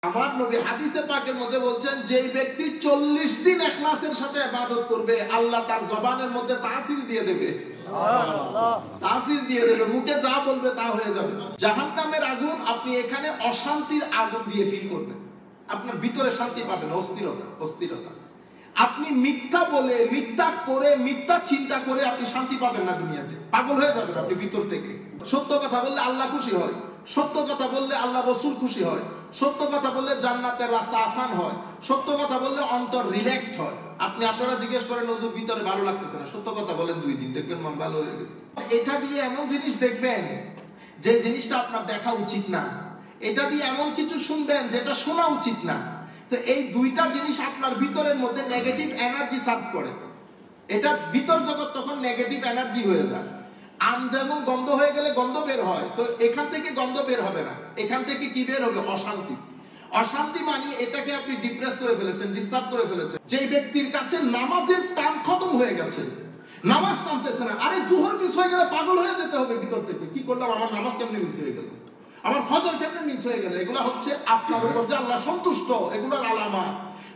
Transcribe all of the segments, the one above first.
আমার নবী হাদিসে পাকের মধ্যে বলছেন, যে ব্যক্তি 40 দিন ইখলাসের সাথে ইবাদত করবে, আল্লাহ তার জবানের মধ্যে তাসির দিয়ে দেবে। সুবহানাল্লাহ। তাসির দিয়ে দেবে, মুখে যা বলবে তা হয়ে যাবে। জাহান্নামের আগুন আপনি এখানে অশান্তির আগুন দিয়ে ফিল করবেন, আপনার ভিতরে শান্তি পাবেন, অস্থিরতা। আপনি মিথ্যা বলে, মিথ্যা করে, মিথ্যা চিন্তা করে আপনি শান্তি পাবেন না দুনিয়াতে, পাগল হয়ে যাবেন আপনি ভিতর থেকে। সত্য কথা বললে আল্লাহ খুশি হয়, সত্য কথা বললে আল্লাহ রাসূল খুশি হয়, সত্য কথা বললে জান্নাতের রাস্তা আসান হয়, সত্য কথা বললে অন্তর রিল্যাক্সড হয়। আপনারা জিজ্ঞেস করেন হুজুর ভিতরে ভালো লাগতেছে না, সত্য কথা বলেন 2 দিন, দেখবেন মন ভালো হয়ে গেছে। এটা দিয়ে এমন জিনিস দেখবেন যে জিনিসটা আপনার দেখা উচিত না, এটা দিয়ে এমন কিছু শুনবেন যেটা শোনা উচিত না। তো এই দুইটা জিনিস আপনার ভিতরের মধ্যে নেগেটিভ এনার্জি সার্ভ করে, এটা ভিতর জগৎ তখন নেগেটিভ এনার্জি হয়ে যায়। আম যেমন গন্ধ হয়ে গেলে গন্ধ বের হয়, তো এখান থেকে গন্ধ বের হবে না, এখান থেকে কি বের হবে? অশান্তি। অশান্তি মানে এটাকে আপনি ডিপ্রেস করে ফেলেছেন, ডিস্টার্ব করে ফেলেছেন। যে ব্যক্তির কাছে নামাজের টান খতম হয়ে গেছে, নামাজ টানতেছে না, আরে জোহর মিস হয়ে গেলে পাগল হয়ে যেতে হবে ভিতর থেকে, কি করলাম, আমার নামাজ কেমনে মিস হয়ে গেল, আমার ফজর কেমনে মিস হয়ে গেল। এগুলা হচ্ছে আপনার উপর যে আল্লাহ সন্তুষ্ট, এগুলোর আলামত।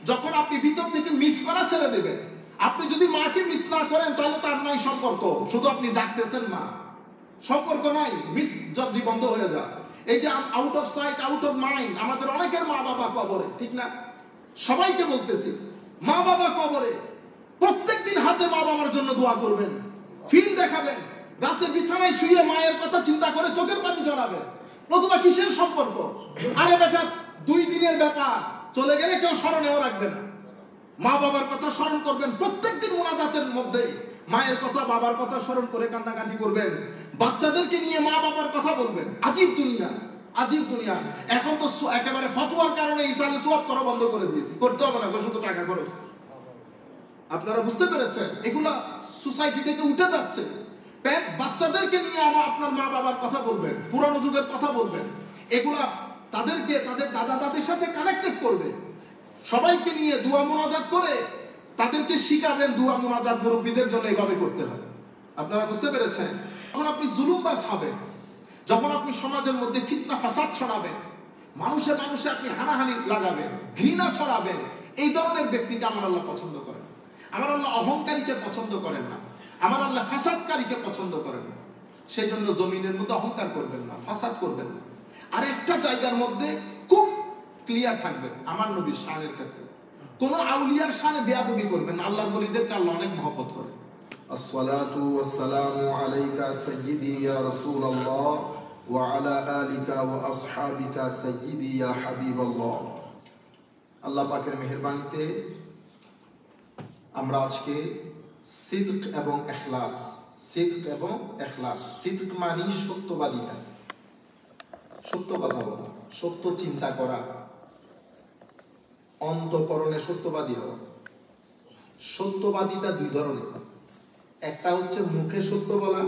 যখন আপনি ভিতর থেকে মিস করা ছেড়ে দেবেন, আপনি যদি মাকে মিস না করেন তাহলে তার নাই সম্পর্ক, শুধু আপনি ডাকতেছেন মা, সম্পর্ক নাই, মিস যদি বন্ধ হয়ে যায়। এই যে out of sight out of mind, আমাদের অনেকের মা বাবা কবরে, ঠিক না? সবাইকে বলতেছি, মা বাবা কবরে, প্রত্যেকদিন হাতে মা বাবার জন্য দোয়া করবেন, ফিল দেখাবেন, রাতে বিছানায় শুয়ে মায়ের কথা চিন্তা করে চোখের পানি ঝরাবেন। নতুবা কিসের সম্পর্ক? আরে বেটা 2 দিনের ব্যাপার, চলে গেলে কেউ স্মরণেও রাখবে না। মা বাবার কথা স্মরণ করবেন, প্রত্যেকদিন মুনাজাতের মধ্যে মায়ের কথা বাবার কথা স্মরণ করে কান্নাকাটি করবেন। বাচ্চাদেরকে নিয়ে মা বাবার কথা বলবেন। আজীব দুনিয়া, আজীব দুনিয়া। এখন তো একেবারে ফতোয়ার কারণে ইসালে সুয়াদ করা বন্ধ করে দিয়েছি, করতে হবে না, শুধু টাকা খরচ। আপনারা বুঝতে পেরেছেন? এগুলা সোসাইটি থেকে উঠে যাচ্ছে। বাচ্চাদেরকে নিয়ে আপনার মা বাবার কথা বলবেন, পুরানো যুগের কথা বলবেন, এগুলা তাদেরকে তাদের দাদা দাদির সাথে কানেক্টেড করবে। সবাইকে নিয়ে দোয়া মুনাজাত করে তাদেরকে শিখাবেন দোয়া মুনাজাত মুরব্বীদের জন্য এইভাবে করতে হয়। আপনারা বুঝতে পেরেছেন? যখন আপনি জুলুমবাজ হবেন, যখন আপনি সমাজের মধ্যে ফিতনা ফাসাদ ছড়াবেন, মানুষে মানুষে আপনি হানাহানি লাগাবেন, ঘৃণা ছড়াবেন, এই ধরনের ব্যক্তিকে আমার আল্লাহ পছন্দ করেন। আমার আল্লাহ অহংকারীকে পছন্দ করেন না, আমার আল্লাহ ফাসাদকারীকে পছন্দ করেন না। সেই জন্য জমিনের মধ্যে অহংকার করবেন না, ফাসাদ করবেন না। আর একটা জায়গার মধ্যে খুব ক্লিয়ার থাকবেন আমার নবীর শানের ক্ষেত্রে, কোন আউলিয়ার শানে বেয়াদবি করবেন না। আল্লাহর ওলিদেরকে আল্লাহ অনেক মহব্বত করেন। আসসালাতু ওয়াসসালামু আলাইকা সাইয়্যিদি ইয়া রাসূলুল্লাহ ওয়া আলা আলিকা ওয়া আসহাবিকা সাইয়্যিদি ইয়া হাবিবাল্লাহ। আল্লাহ পাকের মেহেরবানিতে আমরা আজকে সিদক এবং ইখলাস, সিদক এবং ইখলাস, সিদক মানে সত্যবাদিতা, সত্য কথা বলা, সত্য চিন্তা করা, অন্তঃকরণে সত্যবাদী হওয়া। সত্যবাদিতা 2 ধরনের, একটা হচ্ছে মুখে সত্য বলা,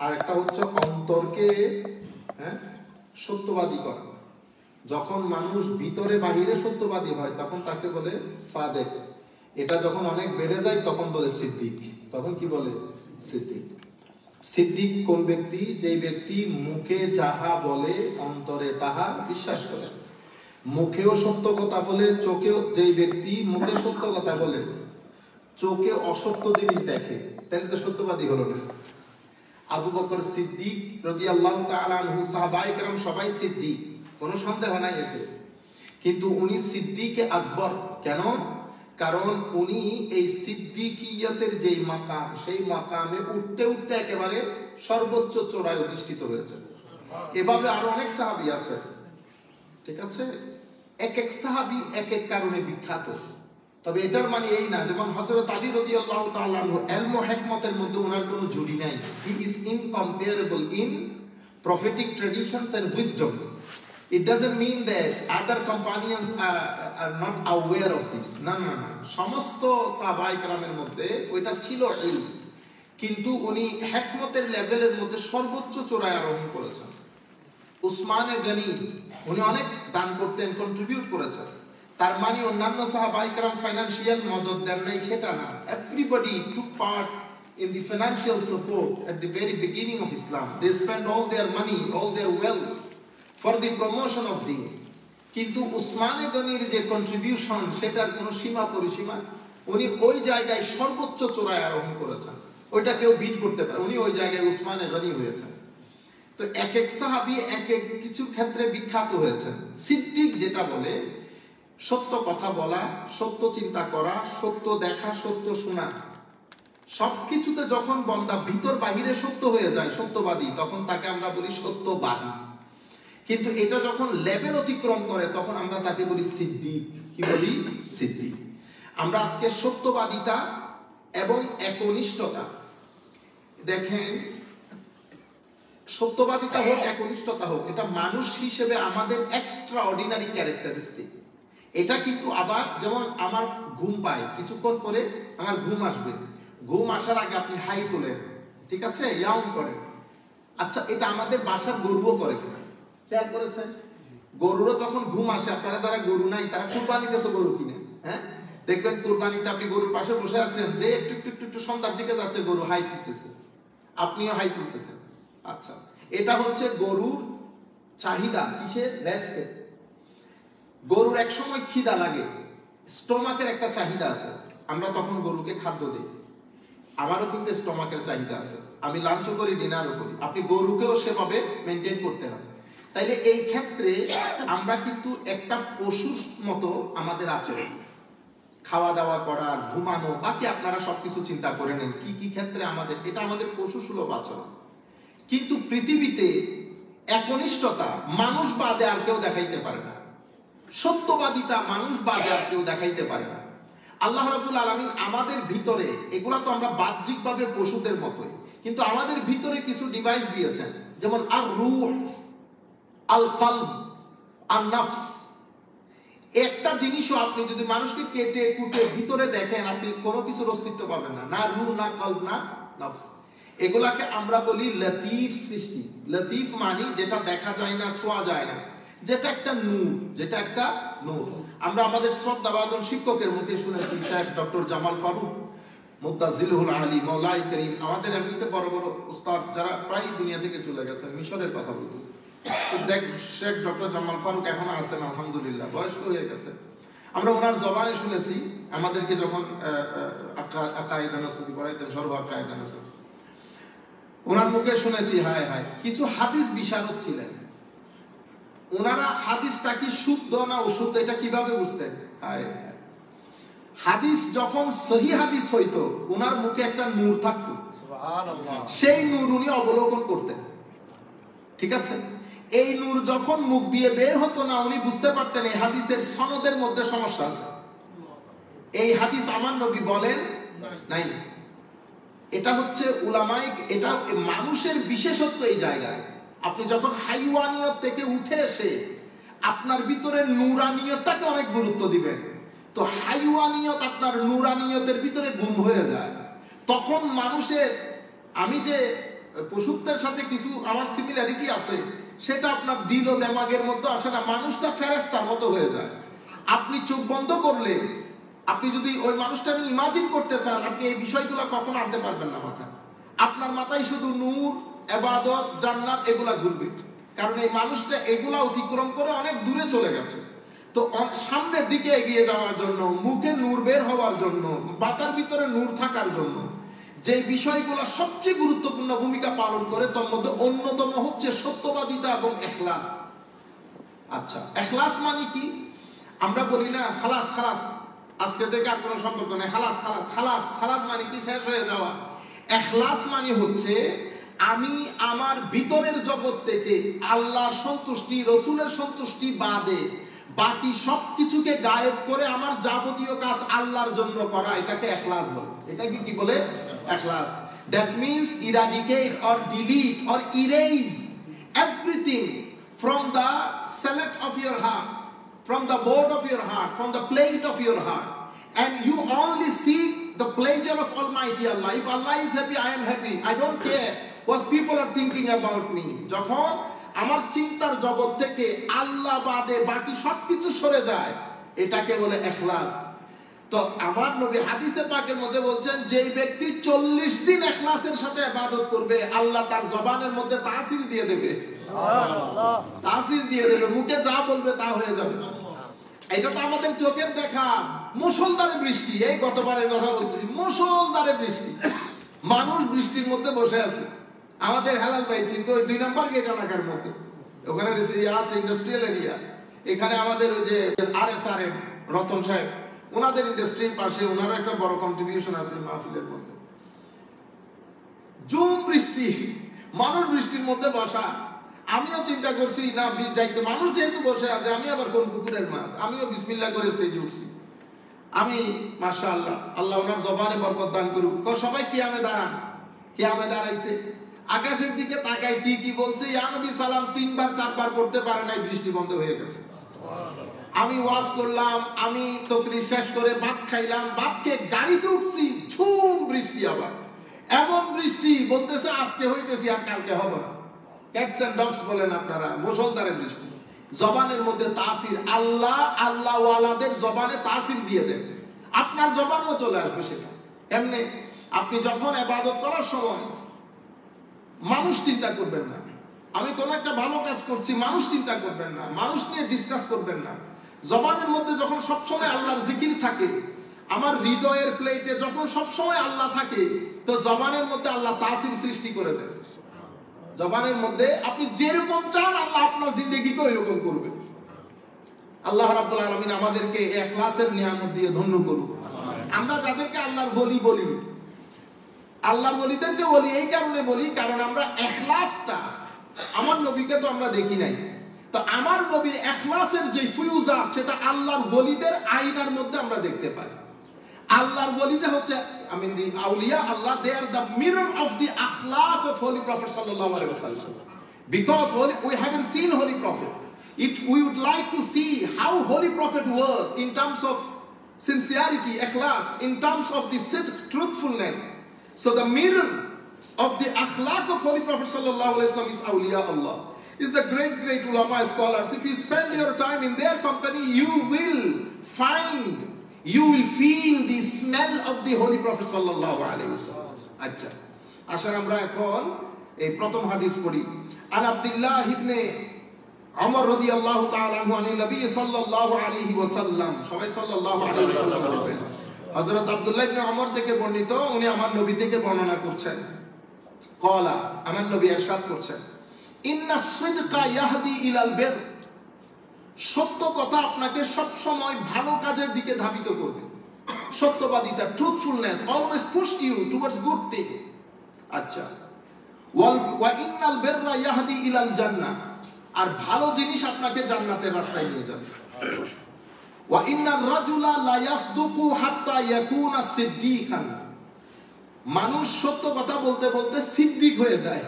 আর একটা হচ্ছে অন্তরকে সত্যবাদী করা। যখন মানুষ ভিতরে বাহিরে সত্যবাদী হয় তখন তাকে বলে সাদেক। এটা যখন অনেক বেড়ে যায় তখন বলে সিদ্দিক। তখন কি বলে? সিদ্দিক। সিদ্দিক কোন ব্যক্তি? যেই ব্যক্তি মুখে যাহা বলে অন্তরে তাহা বিশ্বাস করে। মুখেও সত্য কথা বলে, চোখেও, যেই ব্যক্তি মুখে সত্য কথা বলে চোখে অসত্য জিনিস দেখে, তাহলে তো সত্যবাদী হলো না। আবু বকর সিদ্দিক রাদিয়াল্লাহু তাআলা আনহু, সাহাবায়ে কেরাম সবাই সিদ্দিক, কোনো সন্দেহ নাই এতে। কিন্তু উনি সিদ্দিকে আকবর কেন? কারণ উনি এই সিদ্দিকিয়তের যেই মাকাম, সেই মাকামে উঠতে উঠতে একেবারে সর্বোচ্চ চূড়ায় অধিষ্ঠিত হয়েছে। এভাবে আরো অনেক সাহাবী আছে, ঠিক আছে? এক এক সাহাবী এক এক কারণে বিখ্যাত। তবে এটার মানে এই না, যেমন হযরত আলী রাদিয়াল্লাহু তাআলা আনহু ইলম ও হিকমতের মধ্যে ওনার কোনো জুড়ি নাই। He is incomparable in prophetic traditions and wisdoms. It doesn't mean that other companions are not aware of this. না না না, সমস্ত সাহাবায়ে কেরামের মধ্যে ওইটা ছিল ইলম, কিন্তু উনি হিকমতের লেভেলের মধ্যে সর্বোচ্চ চূড়ায় আরোহণ করেছেন। উসমান গনি উনি অনেক দান করতেন, কন্ট্রিবিউট করেছেন, তার মানে অন্যান্য সাহাবায়ে কেরাম ফাইনান্সিয়াল মদদ দেন নাই সেটা না। Everybody took part in the financial support at the very beginning of Islam. They spent all their money, all their wealth for the promotion of deen. কিন্তু উসমানে গনির যে কন্ট্রিবিউশন সেটার কোনো সীমা পরিসীমা, উনি ওই জায়গায় সর্বোচ্চ চূড়ায় আরোহণ করেছেন, ওইটা কেউ বিট করতে পারে, উনি ওই জায়গায় উসমানে গনি হয়েছেন। তো এক এক সাহাবী এক এক কিছু ক্ষেত্রে বিখ্যাত হয়েছেন। সিদ্দিক যেটা বলে সত্য কথা বলা, সত্য চিন্তা করা, সত্য দেখা, সত্য শোনা, সবকিছুতে যখন বন্দা ভিতর বাহিরে সত্য হয়ে যায়, সত্যবাদী, তখন তাকে আমরা বলি সত্যবাদী। কিন্তু এটা যখন লেভেল অতিক্রম করে তখন আমরা তাকে বলি সিদ্দিক। কি বলি? সিদ্দিক। আমরা আজকে সত্যবাদিতা এবং একনিষ্ঠতা, দেখেন সত্যবাদিতা হোক একনিষ্ঠতা হোক, এটা মানুষ হিসেবে আমাদের এক্সট্রা অর্ডিনারি ক্যারেক্টারিস্টিক। এটা কিন্তু আবার যেমন আমার ঘুম পায়, কিছুক্ষণ পরে আমার ঘুম আসবে, ঘুম আসার আগে আপনি হাই তোলেন, ঠিক আছে, ইয়াউন করেন। আচ্ছা, এটা আমাদের বাসার গরুও করে কিনা খেয়াল করেছেন? গরুরও যখন ঘুম আসে, আপনারা যারা গরু নাই তারা কুরবানিতে তো গরু কিনে, হ্যাঁ, দেখবেন কুরবানিতে আপনি গরুর পাশে বসে আছেন, যে একটু একটু একটু একটু সন্ধ্যার দিকে যাচ্ছে গরু হাই তুলতেছে, আপনিও হাই তুলতেছেন। আচ্ছা, এটা হচ্ছে গরুর চাহিদা, কিসের? রেস্টে। গরুর এক সময় খিদা লাগে, স্টোমাকের একটা চাহিদা আছে, আমরা তখন গরুকে খাদ্য দিই। আমারও কিন্তু স্টোমাকের চাহিদা আছে, আমি লাঞ্চও করি, ডিনারও করি, আপনি গরুকেও সেভাবে মেনটেন করতে হবে। তাইলে এই ক্ষেত্রে আমরা কিন্তু একটা পশুর মতো আমাদের আচরণ, খাওয়া দাওয়া করা, ঘুমানো, বাকি আপনারা সবকিছু চিন্তা করে নেন কি কি ক্ষেত্রে আমাদের, এটা আমাদের পশু সুলভ আচরণ। কিন্তু পৃথিবীতে একনিষ্ঠতা মানুষ বাদে আর কেউ দেখাইতে পারে না, সত্যবাদিতা মানুষ বাদে আর কেউ দেখাইতে পারে না। আল্লাহ রাব্বুল আলামিন আমাদের ভিতরে, এগুলা তো আমরা বাহ্যিকভাবে পশুদের মতোই, কিন্তু আমাদের ভিতরে কিছু ডিভাইস দিয়েছেন, যেমন আর রূহ, আল কলব, আর নফস। একটা জিনিসও আপনি যদি মানুষকে কেটে কুটে ভিতরে দেখেন, আপনি কোনো কিছুর অস্তিত্ব পাবেন না, না রূহ, না কলব, না নফস। এগুলাকে আমরা বলি লতিফ সৃষ্টি। লতিফ মানে যেটা দেখা যায় না, ছোঁয়া যায় না, যেটা একটা নূর, যেটা একটা নূর। আমরা আমাদের শ্রদ্ধাভাজন শিক্ষকের মুখে শুনেছি, শেখ ডক্টর জামাল ফারুক মুত্তাজিলুল আলী মাওলাই করিম, আমাদের এমনিতে বড় বড় উস্তাদ যারা প্রায় দুনিয়া থেকে চলে গেছেন, মিশরের কথা বলতেছে, দেখ শেখ ডক্টর জামাল ফারুক এখনো আছেন, আলহামদুলিল্লাহ, বয়স্ক হয়ে গেছে। আমরা ওনার জবানে শুনেছি, আমাদেরকে যখন আকায়েদে নসবি পড়াইতেন, সর্ব আকায়েদে নসবি, ওনার মুখে শুনেছি, হায় হায়, কিছু হাদিস বিশারদ ছিলেন, ওনারা হাদিসটা কি শুদ্ধ না অশুদ্ধ এটা কিভাবে বুঝতেন? হায়, হাদিস যখন সহি হাদিস হইতো, ওনার মুখে একটা নূর থাকতো, সুবহানাল্লাহ, সেই নূর উনি অবলোকন করতেন, ঠিক আছে। এই নূর যখন মুখ দিয়ে বের হতো না, উনি বুঝতে পারতেন এই হাদিসের সনদের মধ্যে সমস্যা আছে, এই হাদিস আমার নবী বলেন নাই। এটা হচ্ছে উলামায়ে, এটা মানুষের বিশেষত্ব এই জায়গায়। আপনি যখন হাইওয়ানিয়ত থেকে উঠে এসে আপনার ভিতরে নূরানিয়তটাকে অনেক গুরুত্ব দিবেন, তো হাইওয়ানিয়ত আপনার নূরানিয়তের ভিতরে গুম হয়ে যায়, তখন মানুষের, আমি যে পশুত্বের সাথে কিছু আমার সিমিলারিটি আছে, সেটা আপনার দিল ও দেমাগের মধ্যে আসে না, মানুষটা ফেরেশতার মতো হয়ে যায়। আপনি চোখ বন্ধ করলে, আপনি যদি ওই মানুষটা নিয়ে ইমাজিন করতে চান, আপনি এই বিষয়গুলো কখনো আনতে পারবেন না মাথায়। আপনার মাথায় শুধু নূর, ইবাদত, জান্নাত এগুলা ঘুরবে, কারণ এই মানুষটা এগুলা অতিক্রম করে অনেক দূরে চলে গেছে। তো সামনের দিকে এগিয়ে যাওয়ার জন্য, মুখে নূর বের হওয়ার জন্য, মাথার ভিতরে নূর থাকার জন্য যে বিষয়গুলো সবচেয়ে গুরুত্বপূর্ণ ভূমিকা পালন করে, তার মধ্যে অন্যতম হচ্ছে সত্যবাদিতা এবং ইখলাস। আচ্ছা, ইখলাস মানে কি? আমরা বলি না খালাস খালাস, আজকে থেকে আর কোনো সম্পর্ক নেই, খালাস খালাস। খালাস খালাস মানে কি? শেষ হয়ে যাওয়া। ইখলাস মানে হচ্ছে আমি আমার ভিতরের জগৎ থেকে আল্লাহর সন্তুষ্টি, রাসূলের সন্তুষ্টি বাদে বাকি সবকিছুকে গায়েব করে আমার যাবতীয় কাজ আল্লাহর জন্য করা, এটাকে ইখলাস বলে। এটা কি বলে? ইখলাস। That means eradicate or delete or erase everything from the select of your heart, from the board of your heart, from the plate of your heart, and you only seek the pleasure of Almighty Allah. If Allah is happy, I am happy. I don't care what people are thinking about me. যখন আমার চিন্তার জগৎ থেকে আল্লাহ বাদে বাকি সবকিছু সরে যায়, এটাকে বলে ইখলাস। তো আমার নবী হাদিসে পাকের মধ্যে বলছেন, যে ব্যক্তি 40 দিন ইখলাসের সাথে ইবাদত করবে, আল্লাহ তার জবানের মধ্যে তাসির দিয়ে দেবে। সুবহানাল্লাহ। তাসির দিয়ে দেবে, মুখে যা বলবে তা হয়ে যাবে। এটা তো আমাদের চোখের দেখা। মুষলধারে বৃষ্টি, এই গতবারের কথা বলতেছি, মুষলধারে বৃষ্টি, মানুষ বৃষ্টির মধ্যে বসে আছে। আমাদের হেলাল ভাই চিন্তা, ওই 2 নম্বর গেট এলাকার মধ্যে, ওখানে আছে ইন্ডাস্ট্রিয়াল এরিয়া। এখানে আমাদের ওই যে RSRM রতন সাহেব, ওনাদের ইন্ডাস্ট্রির পাশে ওনারও একটা বড় কন্ট্রিবিউশন আছে মাহফিলের মধ্যে। জুম বৃষ্টি, মানুষ বৃষ্টির মধ্যে বসা। আমিও চিন্তা করছি না যাইতে, মানুষ যেহেতু বসে আছে, আমি আবার কোন পুকুরের মাছ, আমিও বিসমিল্লাহ করে স্টেজে উঠছি। আমি মাশাআল্লাহ, আল্লাহ ওনার জবানে বরকত দান করুক। সবাই কিয়ামে দাঁড়ান, কিয়ামে দাঁড়াইছে, আকাশের দিকে তাকায় কি বলছে, ইয়া নবী সালাম 3 বার 4 বার পড়তে পারে নাই, বৃষ্টি বন্ধ হয়ে গেছে। আমি ওয়াজ করলাম, আমি তকরির শেষ করে ভাত খাইলাম, ভাত খেয়ে গাড়িতে উঠছি, ঝুম বৃষ্টি, আবার এমন বৃষ্টি বলতেছে আজকে হইতেছি আর কালকে হবে না। ক্যাটস এন্ড ডগস বলেন আপনারা, মুষলধারে বৃষ্টি। জবানের মধ্যে তাসির, আল্লাহ ওয়ালাদের জবানে তাসির দিয়ে দেন, আপনার জবানেও চলে আসবে সেটা। এমনি আপনি যখন ইবাদত করার সময় মানুষ চিন্তা করবেন না, আমি কোন একটা ভালো কাজ করছি, মানুষ চিন্তা করবেন না, মানুষ নিয়ে ডিসকাস করবেন না। জবানের মধ্যে যখন সবসময় আল্লাহর জিকির থাকে, আমার হৃদয়ের প্লেটে যখন সবসময় আল্লাহ থাকে, তো জবানের মধ্যে আল্লাহ তাসির সৃষ্টি করে দেন। জবানের মধ্যে আপনি যেরকম চান, আল্লাহ আপনার জিন্দেগিকে ওইরকম করবে। আল্লাহ রাব্বুল আলামিন আমাদেরকে ইখলাসের নিয়ামত দিয়ে ধন্য করুন। আমরা যাদেরকে আল্লাহর ওলি বলি, আল্লাহর ওলিদেরকে বলি এই কারণে বলি, কারণ আমরা ইখলাসটা, আমার নবীকে তো আমরা দেখি নাই, তো আমার নবীর ইখলাসের যে ফিউজাত, সেটা আল্লাহর ওলিদের আয়নার মধ্যে আমরা দেখতে পাই। আল্লাহর ওলিটা হচ্ছে, I mean the awliya Allah, they are the mirror of the akhlaq of Holy Prophet sallallahu alaihi wasallam. Because we haven't seen Holy Prophet. If we would like to see how Holy Prophet was in terms of sincerity, ikhlas, in terms of the truthfulness, so the mirror of the akhlaq of Holy Prophet sallallahu alaihi wasallam is awliya Allah. Is the great ulama scholars. If you spend your time in their company, you will feel the smell of the Holy Prophet sallallahu alaihi wasallam. আচ্ছা, আসলে আমরা এখন এই প্রথম হাদিস পড়ি। আন আব্দুল্লাহ ইবনে ওমর রাদিয়াল্লাহু তাআলা আনহু আন নবী সাল্লাল্লাহু আলাইহি ওয়াসাল্লাম, সবাই সাল্লাল্লাহু আলাইহি ওয়াসাল্লাম বলেন। হযরত আব্দুল্লাহ ইবনে ওমর থেকে বর্ণিত, উনি আমার নবী থেকে বর্ণনা করছেন। ক্বালা, আমার নবী ইরশাদ করছেন, ইন্নাস সিদকা ইয়াহদি ইলাল বির, সত্য কথা আপনাকে সব সময় ভালো কাজের দিকে ধাবিত করবে। সত্যবাদিতা, truthfulness always push you towards good thing. আচ্ছা, ওয়া ইন্নাল বিররা ইয়াহদি ইলাল জান্নাহ, আর ভালো জিনিস আপনাকে জান্নাতের রাস্তায় নিয়ে যাবে। ওয়া ইন্নার রাজুলা লা ইয়াসদুকু হাত্তা ইয়াকুনা সিদ্দিকান, মানুষ সত্য কথা বলতে বলতে সিদ্দিক হয়ে যায়।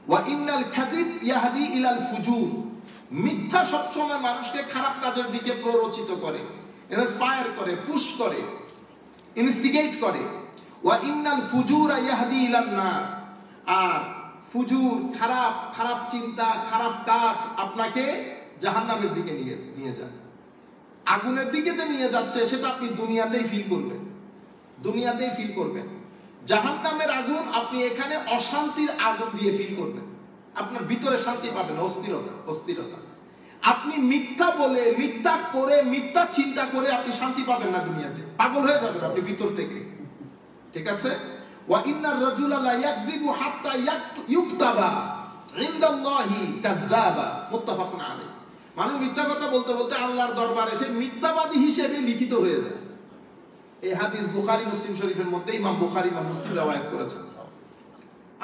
ওয়া ইন্নাল কাযিব ইয়াহদি ইলাল ফুজুর, মিথ্যা সবসময় মানুষকে খারাপ কাজের দিকে প্ররোচিত করে, ইন্সপায়ার করে, পুশ করে, ইনস্টিগেট করে। ওয়া ইন্নাল ফুজুরা ইয়াহদি ইলান নার, আর ফুজুর, খারাপ চিন্তা, খারাপ কাজ আপনাকে জাহান্নামের দিকে নিয়ে যায়। আগুনের দিকে যে নিয়ে যাচ্ছে সেটা আপনি দুনিয়াতেই ফিল করবেন, দুনিয়াতেই ফিল করবেন। জাহান্নামের আগুন আপনি এখানে অশান্তির আগুন দিয়ে ফিল করবেন, আপনার ভিতরে শান্তি পাবেন, অস্থিরতা। আপনি মিথ্যা বলে, মিথ্যা করে, মিথ্যা চিন্তা করে আপনি শান্তি পাবেন না দুনিয়াতে, পাগল হয়ে যাবেন আপনি ভিতর থেকে। ঠিক আছে? ওয়া ইন্নার রাজুলা লা ইয়াকযিবু হাত্তা ইউকতাবা ইনদাল্লাহি কাযযাবা, মুত্তাফাকুন আলাইহি। মানুষ মিথ্যা কথা বলতে বলতে আল্লাহর দরবারে সে মিথ্যাবাদী হিসেবে লিখিত হয়ে যায়। এই হাদিস বুখারী মুসলিম শরীফের মধ্যে ইমাম বুখারী বা মুসলিম রওয়ায়াত করেছেন।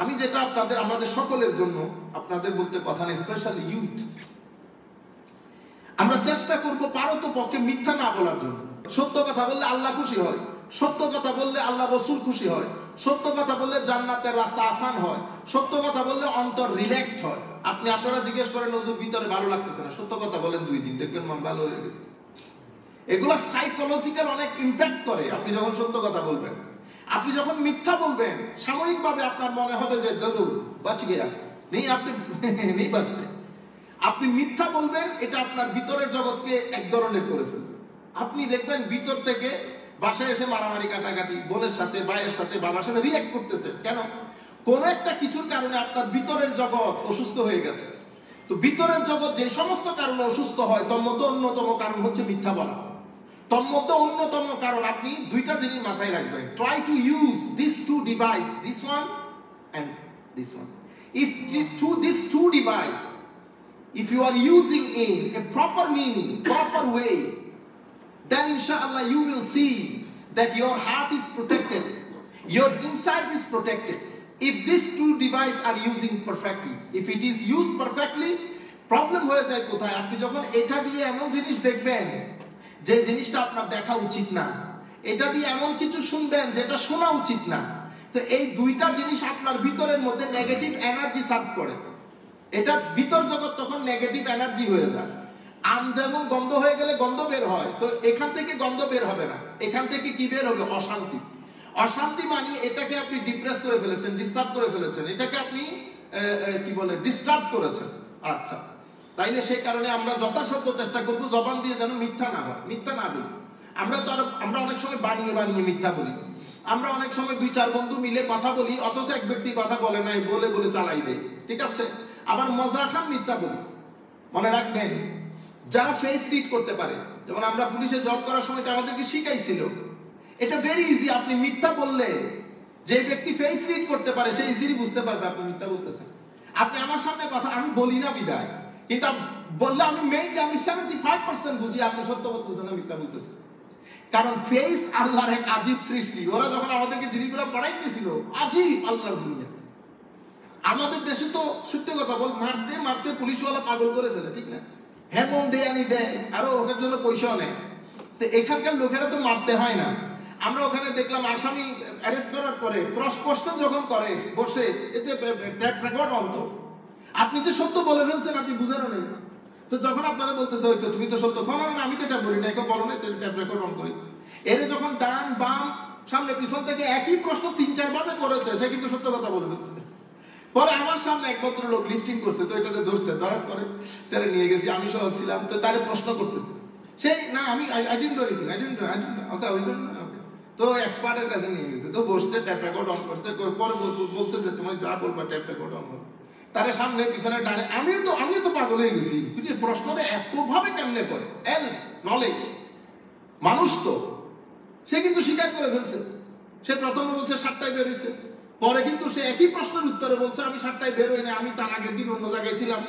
আমি যেটা আমাদের সকলের জন্য, আপনাদের বলতে কথা নেই, স্পেশালি ইউথ, আমরা চেষ্টা করব পারত পক্ষে মিথ্যা না বলার জন্য। সত্য কথা বললে আল্লাহ খুশি হয়, সত্য কথা বললে আল্লাহ রাসূল খুশি হয়, সত্য কথা বললে জান্নাতের রাস্তা আসান হয়, সত্য কথা বললে অন্তর রিল্যাক্সড হয়। আপনারা জিজ্ঞেস করেন হুজুর ভিতরে ভালো লাগতেছে না, সত্য কথা বলেন 2 দিন, দেখবেন মন ভালো হয়ে গেছে। এগুলা সাইকোলজিক্যাল অনেক ইমপ্যাক্ট করে। আপনি যখন সত্য কথা বলবেন, আপনি যখন মিথ্যা বলবেন, সাময়িকভাবে আপনার মনে হবে যে দাদু বাঁচ গিয়া নেই, আপনি নেই বাঁচতে। আপনি মিথ্যা বলবেন, এটা আপনার ভিতরের জগৎকে এক ধরনের করে ফেলবে। আপনি দেখবেন ভিতর থেকে বাসায় এসে মারামারি কাটাকাটি, বোনের সাথে, ভাইয়ের সাথে, বাবার সাথে রিঅ্যাক্ট করতেছে কেন? কোন একটা কিছুর কারণে আপনার ভিতরের জগৎ অসুস্থ হয়ে গেছে। তো ভিতরের জগৎ যে সমস্ত কারণে অসুস্থ হয়, তোর মধ্যে অন্যতম কারণ হচ্ছে মিথ্যা বলা। তোর মধ্যে অন্যতম কারণ, আপনি দুইটা জিনিস মাথায় রাখবেন, try to use this two device, this one and this one. If through these two devices, if you are using in a proper meaning, proper way, then inshallah you will see that your heart is protected, your inside is protected. If these two devices are using perfectly, if it is used perfectly, problem হয়ে যায় কোথায়? আপনি যখন এটা দিয়ে এমন জিনিস দেখবেন যে জিনিসটা আপনার দেখা উচিত না, এটা দিয়ে এমন কিছু শুনবেন যেটা শোনা উচিত না, তো এই দুইটা জিনিস আপনার ভিতরের মধ্যে নেগেটিভ এনার্জি সার্ভ করে। এটা ভিতর জগৎ তখন নেগেটিভ এনার্জি হয়ে যায়। আম যেমন গন্ধ হয়ে গেলে গন্ধ বের হয়, তো এখান থেকে গন্ধ বের হবে না, এখান থেকে কি বের হবে? অশান্তি। অশান্তি মানে এটাকে আপনি ডিপ্রেস করে ফেলেছেন, ডিস্টার্ব করে ফেলেছেন, এটাকে আপনি কি বলে ডিস্টার্ব করেছেন। আচ্ছা, তাইলে সেই কারণে আমরা যথাসাধ্য চেষ্টা করবো জবান দিয়ে যেন মিথ্যা না হয়, মিথ্যা না বলি। আমরা অনেক সময় বানিয়ে বানিয়ে মিথ্যা বলি। আমরা অনেক সময় দুই চার বন্ধু মিলে কথা বলি, অথচ এক ব্যক্তি কথা বলে নাই, বলে বলে চালাই দেয়, ঠিক আছে? আবার মজা খান মিথ্যা বলি। মনে রাখবেন, যারা ফেস রিড করতে পারে, যেমন আমরা পুলিশে জব করার সময় আমাদেরকে শিখাইছিল, এটা ভেরি ইজি। আপনি মিথ্যা বললে যে ব্যক্তি ফেস রিড করতে পারে সে ইজিলি বুঝতে পারবে আপনি মিথ্যা বলতেছেন। আপনি আমার সামনে কথা আমি বলি না বিদায়, কিন্তু বললে আমি মেইনলি আমি 75% বুঝি আপনি সত্য বলতেছেন না মিথ্যা বলতেছেন। কারণ ফেস আল্লাহর এক আজীব সৃষ্টি। ওরা যখন আমাদেরকে জিনিসগুলো পড়াইতেছিল, আজীব আল্লাহর দুনিয়া। আমাদের দেশে তো সত্যি কথা বল, মারতে মারতে পুলিশওয়ালা পাগল করে ফেলে, ঠিক না? হেমন দেয়ানি দেয়, আরো ওদের জন্য পয়সাও নেয়। তো এখানকার লোকেরা তো মারতে হয় না। আমরা ওখানে দেখলাম আসামি অ্যারেস্ট করার পরে ক্রস কোশ্চেন যখন করে বসে, এতে ট্যাপ রেকর্ড অন। তো আপনি যে সত্য বলে ফেলছেন আপনি বুঝানো নেই। তো যখন আপনারা বলতেছে হয়তো তুমি তো সত্য, কোনো না আমি তো এটা বলি না, কেউ বলো না, ট্যাপ রেকর্ড অন করি। এরে যখন ডান বাম সামনে পিছন থেকে একই প্রশ্ন 3-4 ভাবে করেছে, সে কিন্তু সত্য কথা বলে ফেলছে। পরে আমার সামনে এক ভদ্রলোক লিফটিং করছে, তো এটাকে ধরছে, ধরার পরে তারে নিয়ে গেছি, আমি সহ ছিলাম। তো তারে প্রশ্ন করতেছে, সেই না আমি I didn't do anything, I didn't okay we don't know. তো এক্সপার্টের কাছে নিয়ে গেছে, তো বসছে, ট্যাপ রেকর্ড অন করছে। পরে বলছে যে তুমি যা বলবা ট্যাপ রেকর্ড অন করো। তারে সামনে পিছনে ডানে, আমিও তো পাগল হয়ে গেছি, কিন্তু প্রশ্নটা এত ভাবে কেমনে করে? এল নলেজ মানুষ তো, সে কিন্তু স্বীকার করে ফেলছে। সে প্রথমে বলছে 7টায় বের হইছে, পরে কিন্তু সে একই প্রশ্নের উত্তরে বলছে আমি 7টায় বের হই না, আমি তার আগের দিন অন্য জায়গায় ছিলাম।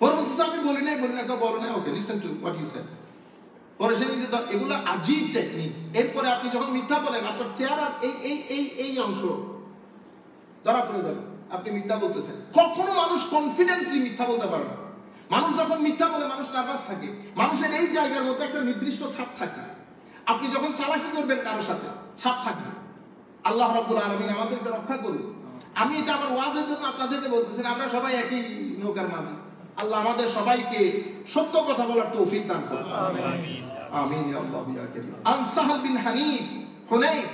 পরে বলছে আমি বলি না, কেউ বলো না, okay listen to what you said. পরে সে নিজে, এগুলো আজীব টেকনিক্স। এরপরে আপনি যখন মিথ্যা বলেন, আপনার চেহারার এই অংশ ধরা পড়ে যাবে আপনি মিথ্যা বলতেছেন। কখনো মানুষ কনফিডেন্টলি মিথ্যা বলতে পারে না। মানুষ যখন মিথ্যা বলে মানুষ নার্ভাস থাকে, মানুষের এই জায়গার মধ্যে একটা নির্দিষ্ট ছাপ থাকে। আপনি যখন চালাকি করবেন কারোর সাথে, ছাপ থাকবে। আল্লাহ রাব্বুল আলামিন আমাদেরকে রক্ষা করুন। আমি এটা আমার ওয়াজের জন্য আপনাদেরকে বলতেছি, আমরা সবাই একই নৌকার মাঝি। আল্লাহ আমাদের সবাইকে সত্য কথা বলার তৌফিক দান করুন। আমিন আমিন ইয়া আল্লাহ ইয়া কারীম। আন সাহল বিন হুনাইফ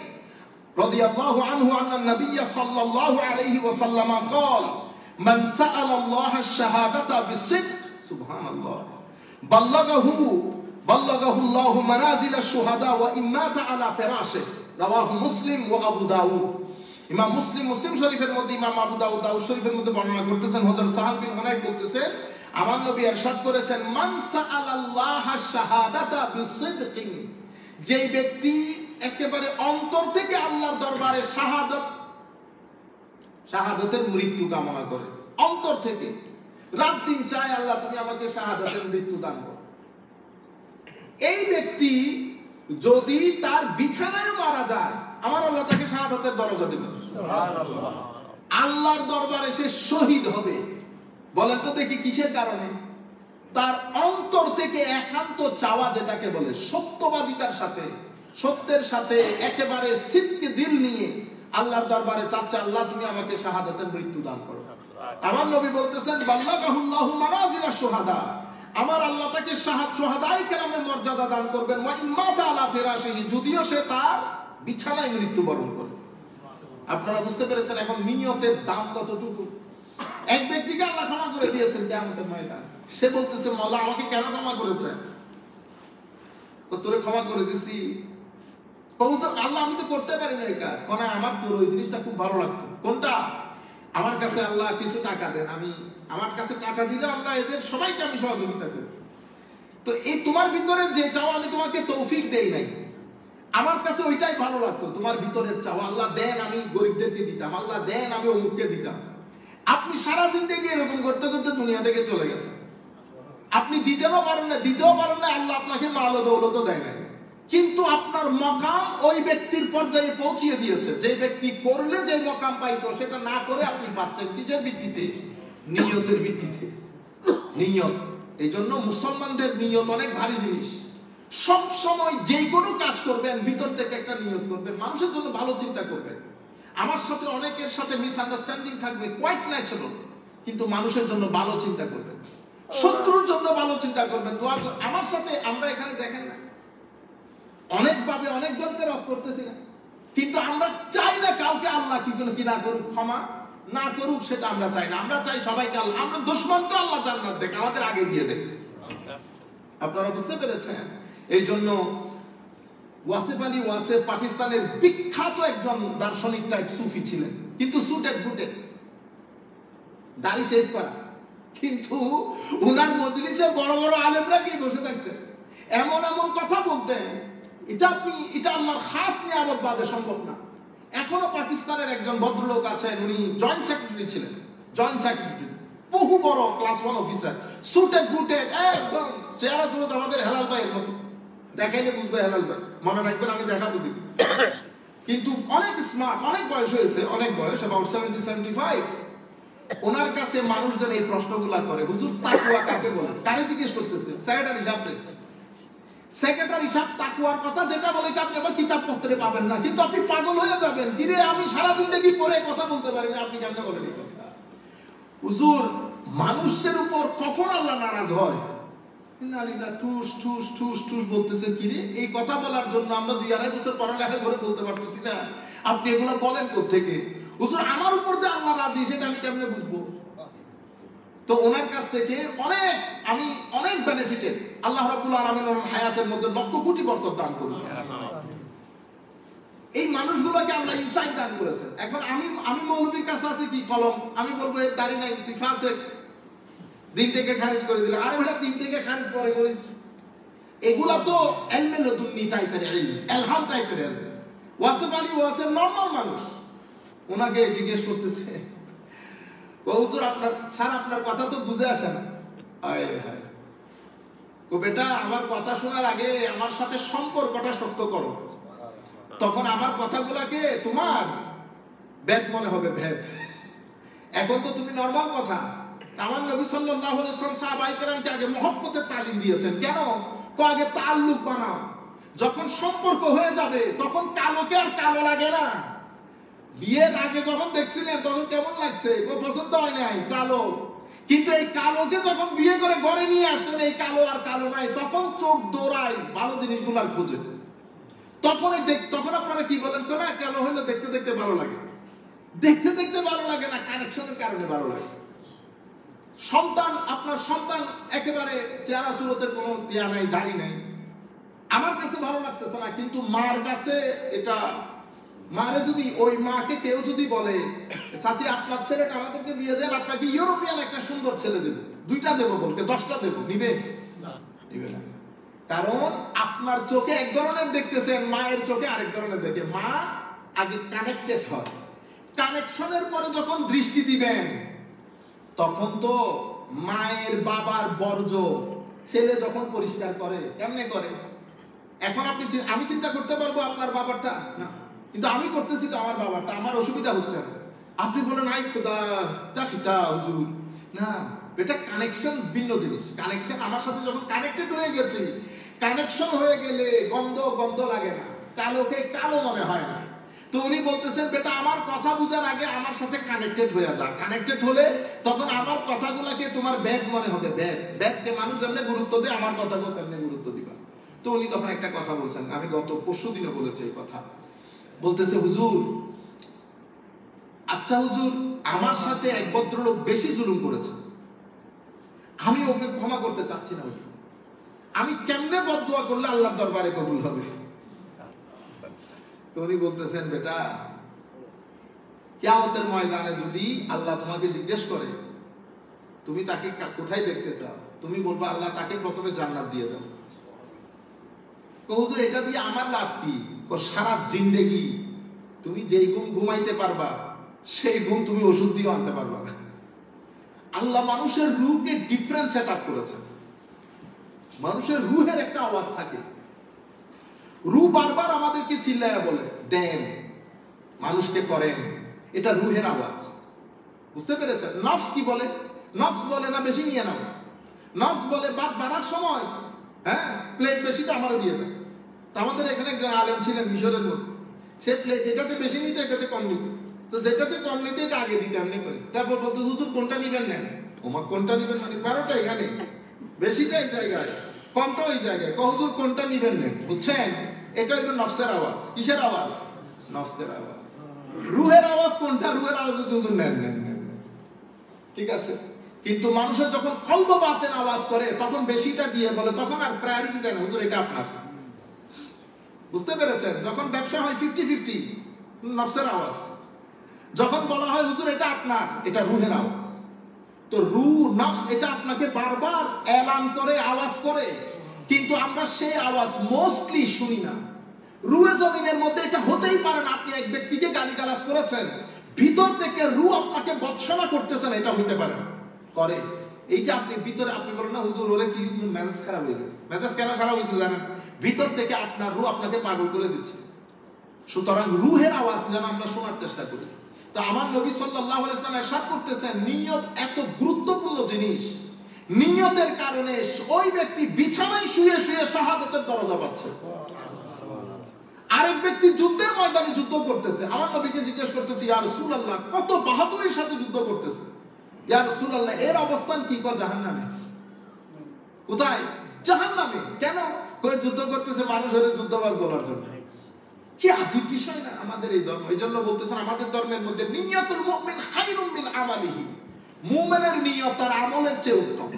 রাদিয়াল্লাহু আনহু আন্না নবী সাল্লাল্লাহু আলাইহি ওয়াসাল্লাম قال من سأل الله الشهادة بالصدق সুবহানাল্লাহ বাল্লাগাহু الله منازل الشهداء وإن مات على فراشه রাওয়াহু মুসলিম ওয়া আবু দাউদ। ইমাম মুসলিম শরীফের মধ্যে, ইমাম আবু দাউদ শরীফের মধ্যে বর্ণনা করতেছেন, হযরত সাহাল বিন হুনাইফ বলতেছেন আমার নবী ইরশাদ করেছেন মান সাআলাল্লাহ আশ-শাহাদাতা বিসিদকিন, যেই ব্যক্তি একেবারে অন্তর থেকে আল্লাহর দরবারে শাহাদাতের মৃত্যু কামনা করে, অন্তর থেকে রাত দিন চায় আল্লাহ তুমি আমাকে শাহাদাতের মৃত্যু দান করো, এই ব্যক্তি যদি তার বিছানায় মারা যায় আমার আল্লাহ তাকে শাহাদাতের দরজা দেবেন। সুবহানাল্লাহ। আল্লাহর দরবারে সে শহীদ হবে। বলেন তো দেখি কিসের কারণে? তার অন্তর থেকে একান্ত চাওয়া, যেটাকে বলে সত্যবাদিতার সাথে, সত্যের সাথে একেবারে সিদকে দিল নিয়ে আল্লাহর দরবারে চাচ্ছে আল্লাহ তুমি আমাকে শাহাদাতের মৃত্যু দান করো। আমার নবী বলতেছেন বাল্লাগাহুল্লাহু মানাজিলা শুহাদা, আমার আল্লাহ তাকে শুহাদায়ে কেরামের মর্যাদা দান করবেন। ওয়া ইম্মাতা আলা ফিরাশিহি, যদিও সে তার বিছানায় মৃত্যুবরণ করে। আপনারা বুঝতে পেরেছেন এখন নিয়তের দাম কতটুকু? এক ব্যক্তিকে আল্লাহ ক্ষমা করে দিয়েছেন কিয়ামতের ময়দানে, সে বলতেছে মাওলা আমাকে কেন ক্ষমা করেছেন? তোরে ক্ষমা করে দিছি। আল্লাহ আমি তো করতে পারি না এই কাজ, মানে আমার তোর ওই জিনিসটা খুব ভালো লাগতো। কোনটা? আমার কাছে আল্লাহ কিছু টাকা দেন, আমি আমার কাছে টাকা দিলে আল্লাহ এদের সবাইকে আমি সহযোগিতা করি। তো এই তোমার ভিতরে যে চাওয়া আমি তোমাকে তৌফিক দেই নাই, আমার কাছে ওইটাই ভালো লাগতো। তোমার ভিতরের চাওয়া আল্লাহ দেন আমি গরিবদেরকে দিতাম, আল্লাহ দেন আমি অমুককে দিতাম। আপনি সারা জিন্দেগি এরকম করতে করতে দুনিয়া থেকে চলে গেছেন। আপনি দিতেও পারেন না, আল্লাহ আপনাকে মাল ও দৌলত দেয় না, কিন্তু আপনার মকাম ওই ব্যক্তির পর্যায়ে পৌঁছিয়ে দিয়েছে। যে ব্যক্তি করলে যে মকাম পাইতো সেটা না করে আপনি পাচ্ছেন। কিসের ভিত্তিতে? নিয়তের ভিত্তিতে। নিয়ত। এই জন্য মুসলমানদের নিয়ত অনেক ভারী জিনিস। সব সময় যে কোনো কাজ করবেন ভিতর থেকে একটা নিয়ত করবেন, মানুষের জন্য ভালো চিন্তা করবেন। আমার সাথে অনেকের সাথে মিসআন্ডারস্ট্যান্ডিং থাকবে, কোয়াইট ন্যাচারাল, কিন্তু মানুষের জন্য ভালো চিন্তা করবেন, শত্রুর জন্য ভালো চিন্তা করবেন, দোয়া করবেন। আমার সাথে আমরা এখানে দেখেন না অনেকভাবে অনেকজনকে রব করতেছি না, কিন্তু আমরা চাই না কাউকে আল্লাহ কি না করুক, ক্ষমা না করুক, সেটা আমরা চাই না। আমরা চাই সবাইকে আল্লাহ, আমরা দুশমনকে আল্লাহ জান্নাত দেখ, আমাদের আগে দিয়ে দেখ। আপনারা বুঝতে পেরেছেন? এই জন্য ওয়াসিফ আলী ওয়াসিফ পাকিস্তানের বিখ্যাত একজন দার্শনিক টাইপ সুফি ছিলেন, কিন্তু সুটেড বুটেড, দাড়ি শেভ করা, কিন্তু উনার মজলিসে বড় বড় আলেমরা কি বসে থাকতেন, এমন এমন কথা বলতেন, এটা আল্লাহর খাস নিয়ামত বাদে সম্ভব না। এখনো পাকিস্তানের একজন ভদ্রলোক আছেন, উনি জয়েন্ট সেক্রেটারি ছিলেন, জয়েন্ট সেক্রেটারি, বহু বড় ক্লাস 1 অফিসার, সুটেড বুটেড, একদম চেহারা সুরত আমাদের হেলাল ভাইয়ের মতো, দেখাইলে বুঝবে হেলাল ভাই, মনে রাখবেন আমি দেখাবো দিন। কিন্তু অনেক স্মার্ট, অনেক বয়স হয়েছে, অনেক বয়স, about 70-75। ওনার কাছে মানুষজন এই প্রশ্নগুলা করে, হুজুর তাকওয়া কাকে বলে? কারে জিজ্ঞেস করতেছে? সেক্রেটারি সাহেব। সেক্রেটারি সাহেব তাকওয়ার কথা যেটা বলে এটা আপনি আবার কিতাবপত্রে পাবেন না, কিন্তু আপনি পাগল হয়ে যাবেন, কিরে আমি সারা জিন্দেগি পড়ে কথা বলতে পারি না, আপনি কেমনে বলেন এই কথা? হুজুর মানুষের উপর কখন আল্লাহ নারাজ হয়? ঠুস ঠুস ঠুস ঠুস বলতেছে, কিরে এই কথা বলার জন্য আমরা 2-2.5 বছর পড়ালেখা করে বলতে পারতেছি না, আপনি এগুলো বলেন কোত্থেকে? হুজুর আমার উপর যে আল্লাহ রাজি সেটা আমি কেমনে বুঝবো? তো ওনার কাছ থেকে আমি অনেক বেনিফিটেড। আল্লাহ রাব্বুল আলামিন ওনার হায়াতের মধ্যে লক্ষ কোটি বরকত দান করেছেন। এই মানুষগুলোকে আল্লাহ ইনসাইট দান করেছেন। এখন আমি মৌলবীর কাছে আছে কি কলম, আমি বলবো এর দাড়ি নাই, তুই ফাসেক, দিন থেকে খারিজ করে দিলে, আরে ভাই দিন থেকে খারিজ করে করিস, এগুলা তো ইলমে লদুন্নি টাইপের ইলম, ইলহাম টাইপের ইলম। ওয়াসিফ আলী ওয়াসিফ নরমাল মানুষ, ওনাকে জিজ্ঞেস করতেছে, হুজুর আপনার কথা তো বুঝে আসে না। আয় হায়, ও বেটা আমার কথা শোনার আগে আমার সাথে সম্পর্কটা শক্ত করো, তখন আমার কথাগুলোকে তোমার ভেদ মনে হবে, ভেদ। এখন তো তুমি নরমাল কথা। আমার নবী সাল্লাল্লাহু আলাইহি ওয়াসাল্লাম সাহাবায়ে কেরামকে আগে মহব্বতের তালিম দিয়েছেন। কেন? আগে তাআল্লুক বানাও, যখন সম্পর্ক হয়ে যাবে তখন কালোকে আর কালো লাগে না। বিয়ের আগে যখন দেখছিলেন তখন কেমন লাগছে, পছন্দ হয় নাই কালো, কিন্তু এই কালোকে যখন বিয়ে করে ঘরে নিয়ে আসছেন, এই কালো আর কালো নাই, তখন চোখ দৌড়ায় ভালো জিনিসগুলোর খোঁজে। তখন আপনারা কি বলেন, না কালো হইলে দেখতে দেখতে ভালো লাগে, দেখতে দেখতে ভালো লাগে না, কানেকশনের কারণে ভালো লাগে। আপনার সন্তান একেবারে চেহারা সুরতের কোনো ইয়া নাই, দাড়ি নাই, আমার কাছে ভালো লাগতেছে না, কিন্তু মার কাছে এটা, মারে যদি ওই মাকে কেউ যদি বলে চাচি আপনার ছেলেটা আমাদেরকে দিয়ে দেন, আপনাকে ইউরোপিয়ান একটা সুন্দর ছেলে দেব, 2টা দেবো বলতে 10টা দেবো, নিবে? নিবে না। কারণ আপনার চোখে এক ধরনের দেখতেছেন, মায়ের চোখে আরেক ধরনের দেখে। মা আগে কানেক্টেড হয়, কানেকশনের পরে যখন দৃষ্টি দিবেন তখন তো মায়ের বাবার বর্জ্য ছেলে যখন পরিষ্কার করে, কেমনে করে? এখন আমি চিন্তা করতে পারবো আপনার বাবারটা না, কিন্তু আমি করতেছি তো আমার বাবারটা, আমার অসুবিধা হচ্ছে না। আপনি বলেন আই খোদা তা হুজুর, না এটা কানেকশন ভিন্ন জিনিস। কানেকশন আমার সাথে যখন কানেক্টেড হয়ে গেছি, কানেকশন হয়ে গেলে গন্ধ লাগে না, কালোকে কালো মনে হয় না। তো উনি বলতেছেন বেটা আমার কথা বুঝার আগে আমার সাথে কানেক্টেড হয়ে যা, কানেক্টেড হলে তখন আমার কথাগুলোকে তোমার বেদ মনে হবে, বেদকে মানুষ যেমনি গুরুত্ব দেয় আমার কথাগুলো তেমনি গুরুত্ব দিবা। তো উনি তখন একটা কথা বলছেন, আমি গত পরশুদিনও বলেছি এই কথা, বলতেছে হুজুর, আচ্ছা হুজুর আমার সাথে এক ভদ্রলোক বেশি জুলুম করেছে, আমি ওকে ক্ষমা করতে চাচ্ছি না হুজুর, আমি কেমনে বদদুয়া করলে আল্লাহর দরবারে কবুল হবে? তো উনি বলতেছেন, বেটা, কিয়ামতের ময়দানে যদি আল্লাহ তোমাকে জিজ্ঞেস করে তুমি তাকে কোথায় দেখতে চাও, তুমি বলবা আল্লাহ তাকে প্রথমে জান্নাত দিয়ে দাও। হুজুর এটা দিয়ে আমার লাভ কি? সারা জিন্দেগি তুমি যেই ঘুম ঘুমাইতে পারবা সেই ঘুম তুমি ওষুধ দিয়ে আনতে পারবা না। আল্লাহ মানুষের রূহকে ডিফারেন্ট সেটআপ করেছেন। মানুষের রূহের একটা আওয়াজ থাকে, রূহ বারবার আমাদেরকে চিল্লায়া বলে দেন, মানুষকে করেন, এটা রূহের আওয়াজ। বুঝতে পেরেছেন? নফস কি বলে? নফস বলে না বেশি নিয়ে নাও। নফস বলে বাদ বাড়ার সময় হ্যাঁ প্লেট বেশিটা আমারও দিয়ে দেয়। তা আমাদের এখানে একজন আলেম ছিলেন মিশরের মধ্যে, সে প্লেট এটাতে বেশি নিতে এটাতে কম নিত, তো যেটাতে কম নিতে এটা আগে দিতে এমনি করে। তারপর বলতো হুজুর কোনটা নিবেন নেন। ওমা কোনটা নিবেন মানে 12টা এখানে, বেশিটা এই জায়গায়, কমটা ওই জায়গায়। হুজুর কোনটা নিবেন নেন। বুঝছেন? এটা হলো নফসের আওয়াজ। কিসের আওয়াজ? নফসের আওয়াজ। রূহের আওয়াজ কোনটা? রূহের আওয়াজ হুজুর নেন নেন নেন, ঠিক আছে। কিন্তু মানুষের যখন কলব বাতেন আওয়াজ করে তখন বেশিটা দিয়ে বলে, তখন আর প্রায়োরিটি দেন হুজুর এটা আপনার। বুঝতে পেরেছেন? যখন ব্যবসা হয় 50-50 নফসের আওয়াজ। যখন বলা হয় হুজুর এটা আপনার, এটা রূহের আওয়াজ। তো রূহ নফস এটা আপনাকে বারবার এলান করে, আওয়াজ করে, কিন্তু আমরা সেই আওয়াজ মোস্টলি শুনি না। রূহে জমিনের মধ্যে এটা হতেই পারে না আপনি এক ব্যক্তিকে গালিগালাজ করেছেন, ভিতর থেকে রূহ আপনাকে বৎসনা করতেছেন, এটা হইতে পারে না। করে এই যে আপনি ভিতরে আপনি বলেন না হুজুর ওরে কি মেজাজ খারাপ হয়ে গেছে। মেজাজ কেন খারাপ হয়েছে জানেন? ভিতর থেকে আপনার রূহ আপনাকে পাগল করে দিচ্ছে। সুতরাং রূহের আওয়াজ যেন আমরা শোনার চেষ্টা করি। তো আমার নবী সাল্লাল্লাহু আলাইহি ওয়াসাল্লাম ইরশাদ করতেছেন, নিয়ত এত গুরুত্বপূর্ণ জিনিস, নিয়তের কারণে ওই ব্যক্তি বিছানায় শুয়ে শুয়ে শাহাদাতের দরজা পাচ্ছে। আরেক ব্যক্তি যুদ্ধের ময়দানে যুদ্ধ করতেছে, আমার নবীকে জিজ্ঞেস করতেছে, ইয়া রাসূলুল্লাহ কত বাহাদুরির সাথে যুদ্ধ করতেছে, ইয়া রাসূলুল্লাহ এর অবস্থান কি? জাহান্নামে। কোথায়? জাহান্নামে। কেন? কই যুদ্ধ করতেছে মানুষের যুদ্ধবাজ বলার জন্য। কি আজীব বিষয় না আমাদের এই ধর্ম। এইজন্য বলতেছেন আমাদের ধর্মের মধ্যে নিয়তুল মুমিন খায়রুম মিন আমালিহি, মুমিনের নিয়ত তার আমলের চেয়ে উত্তম।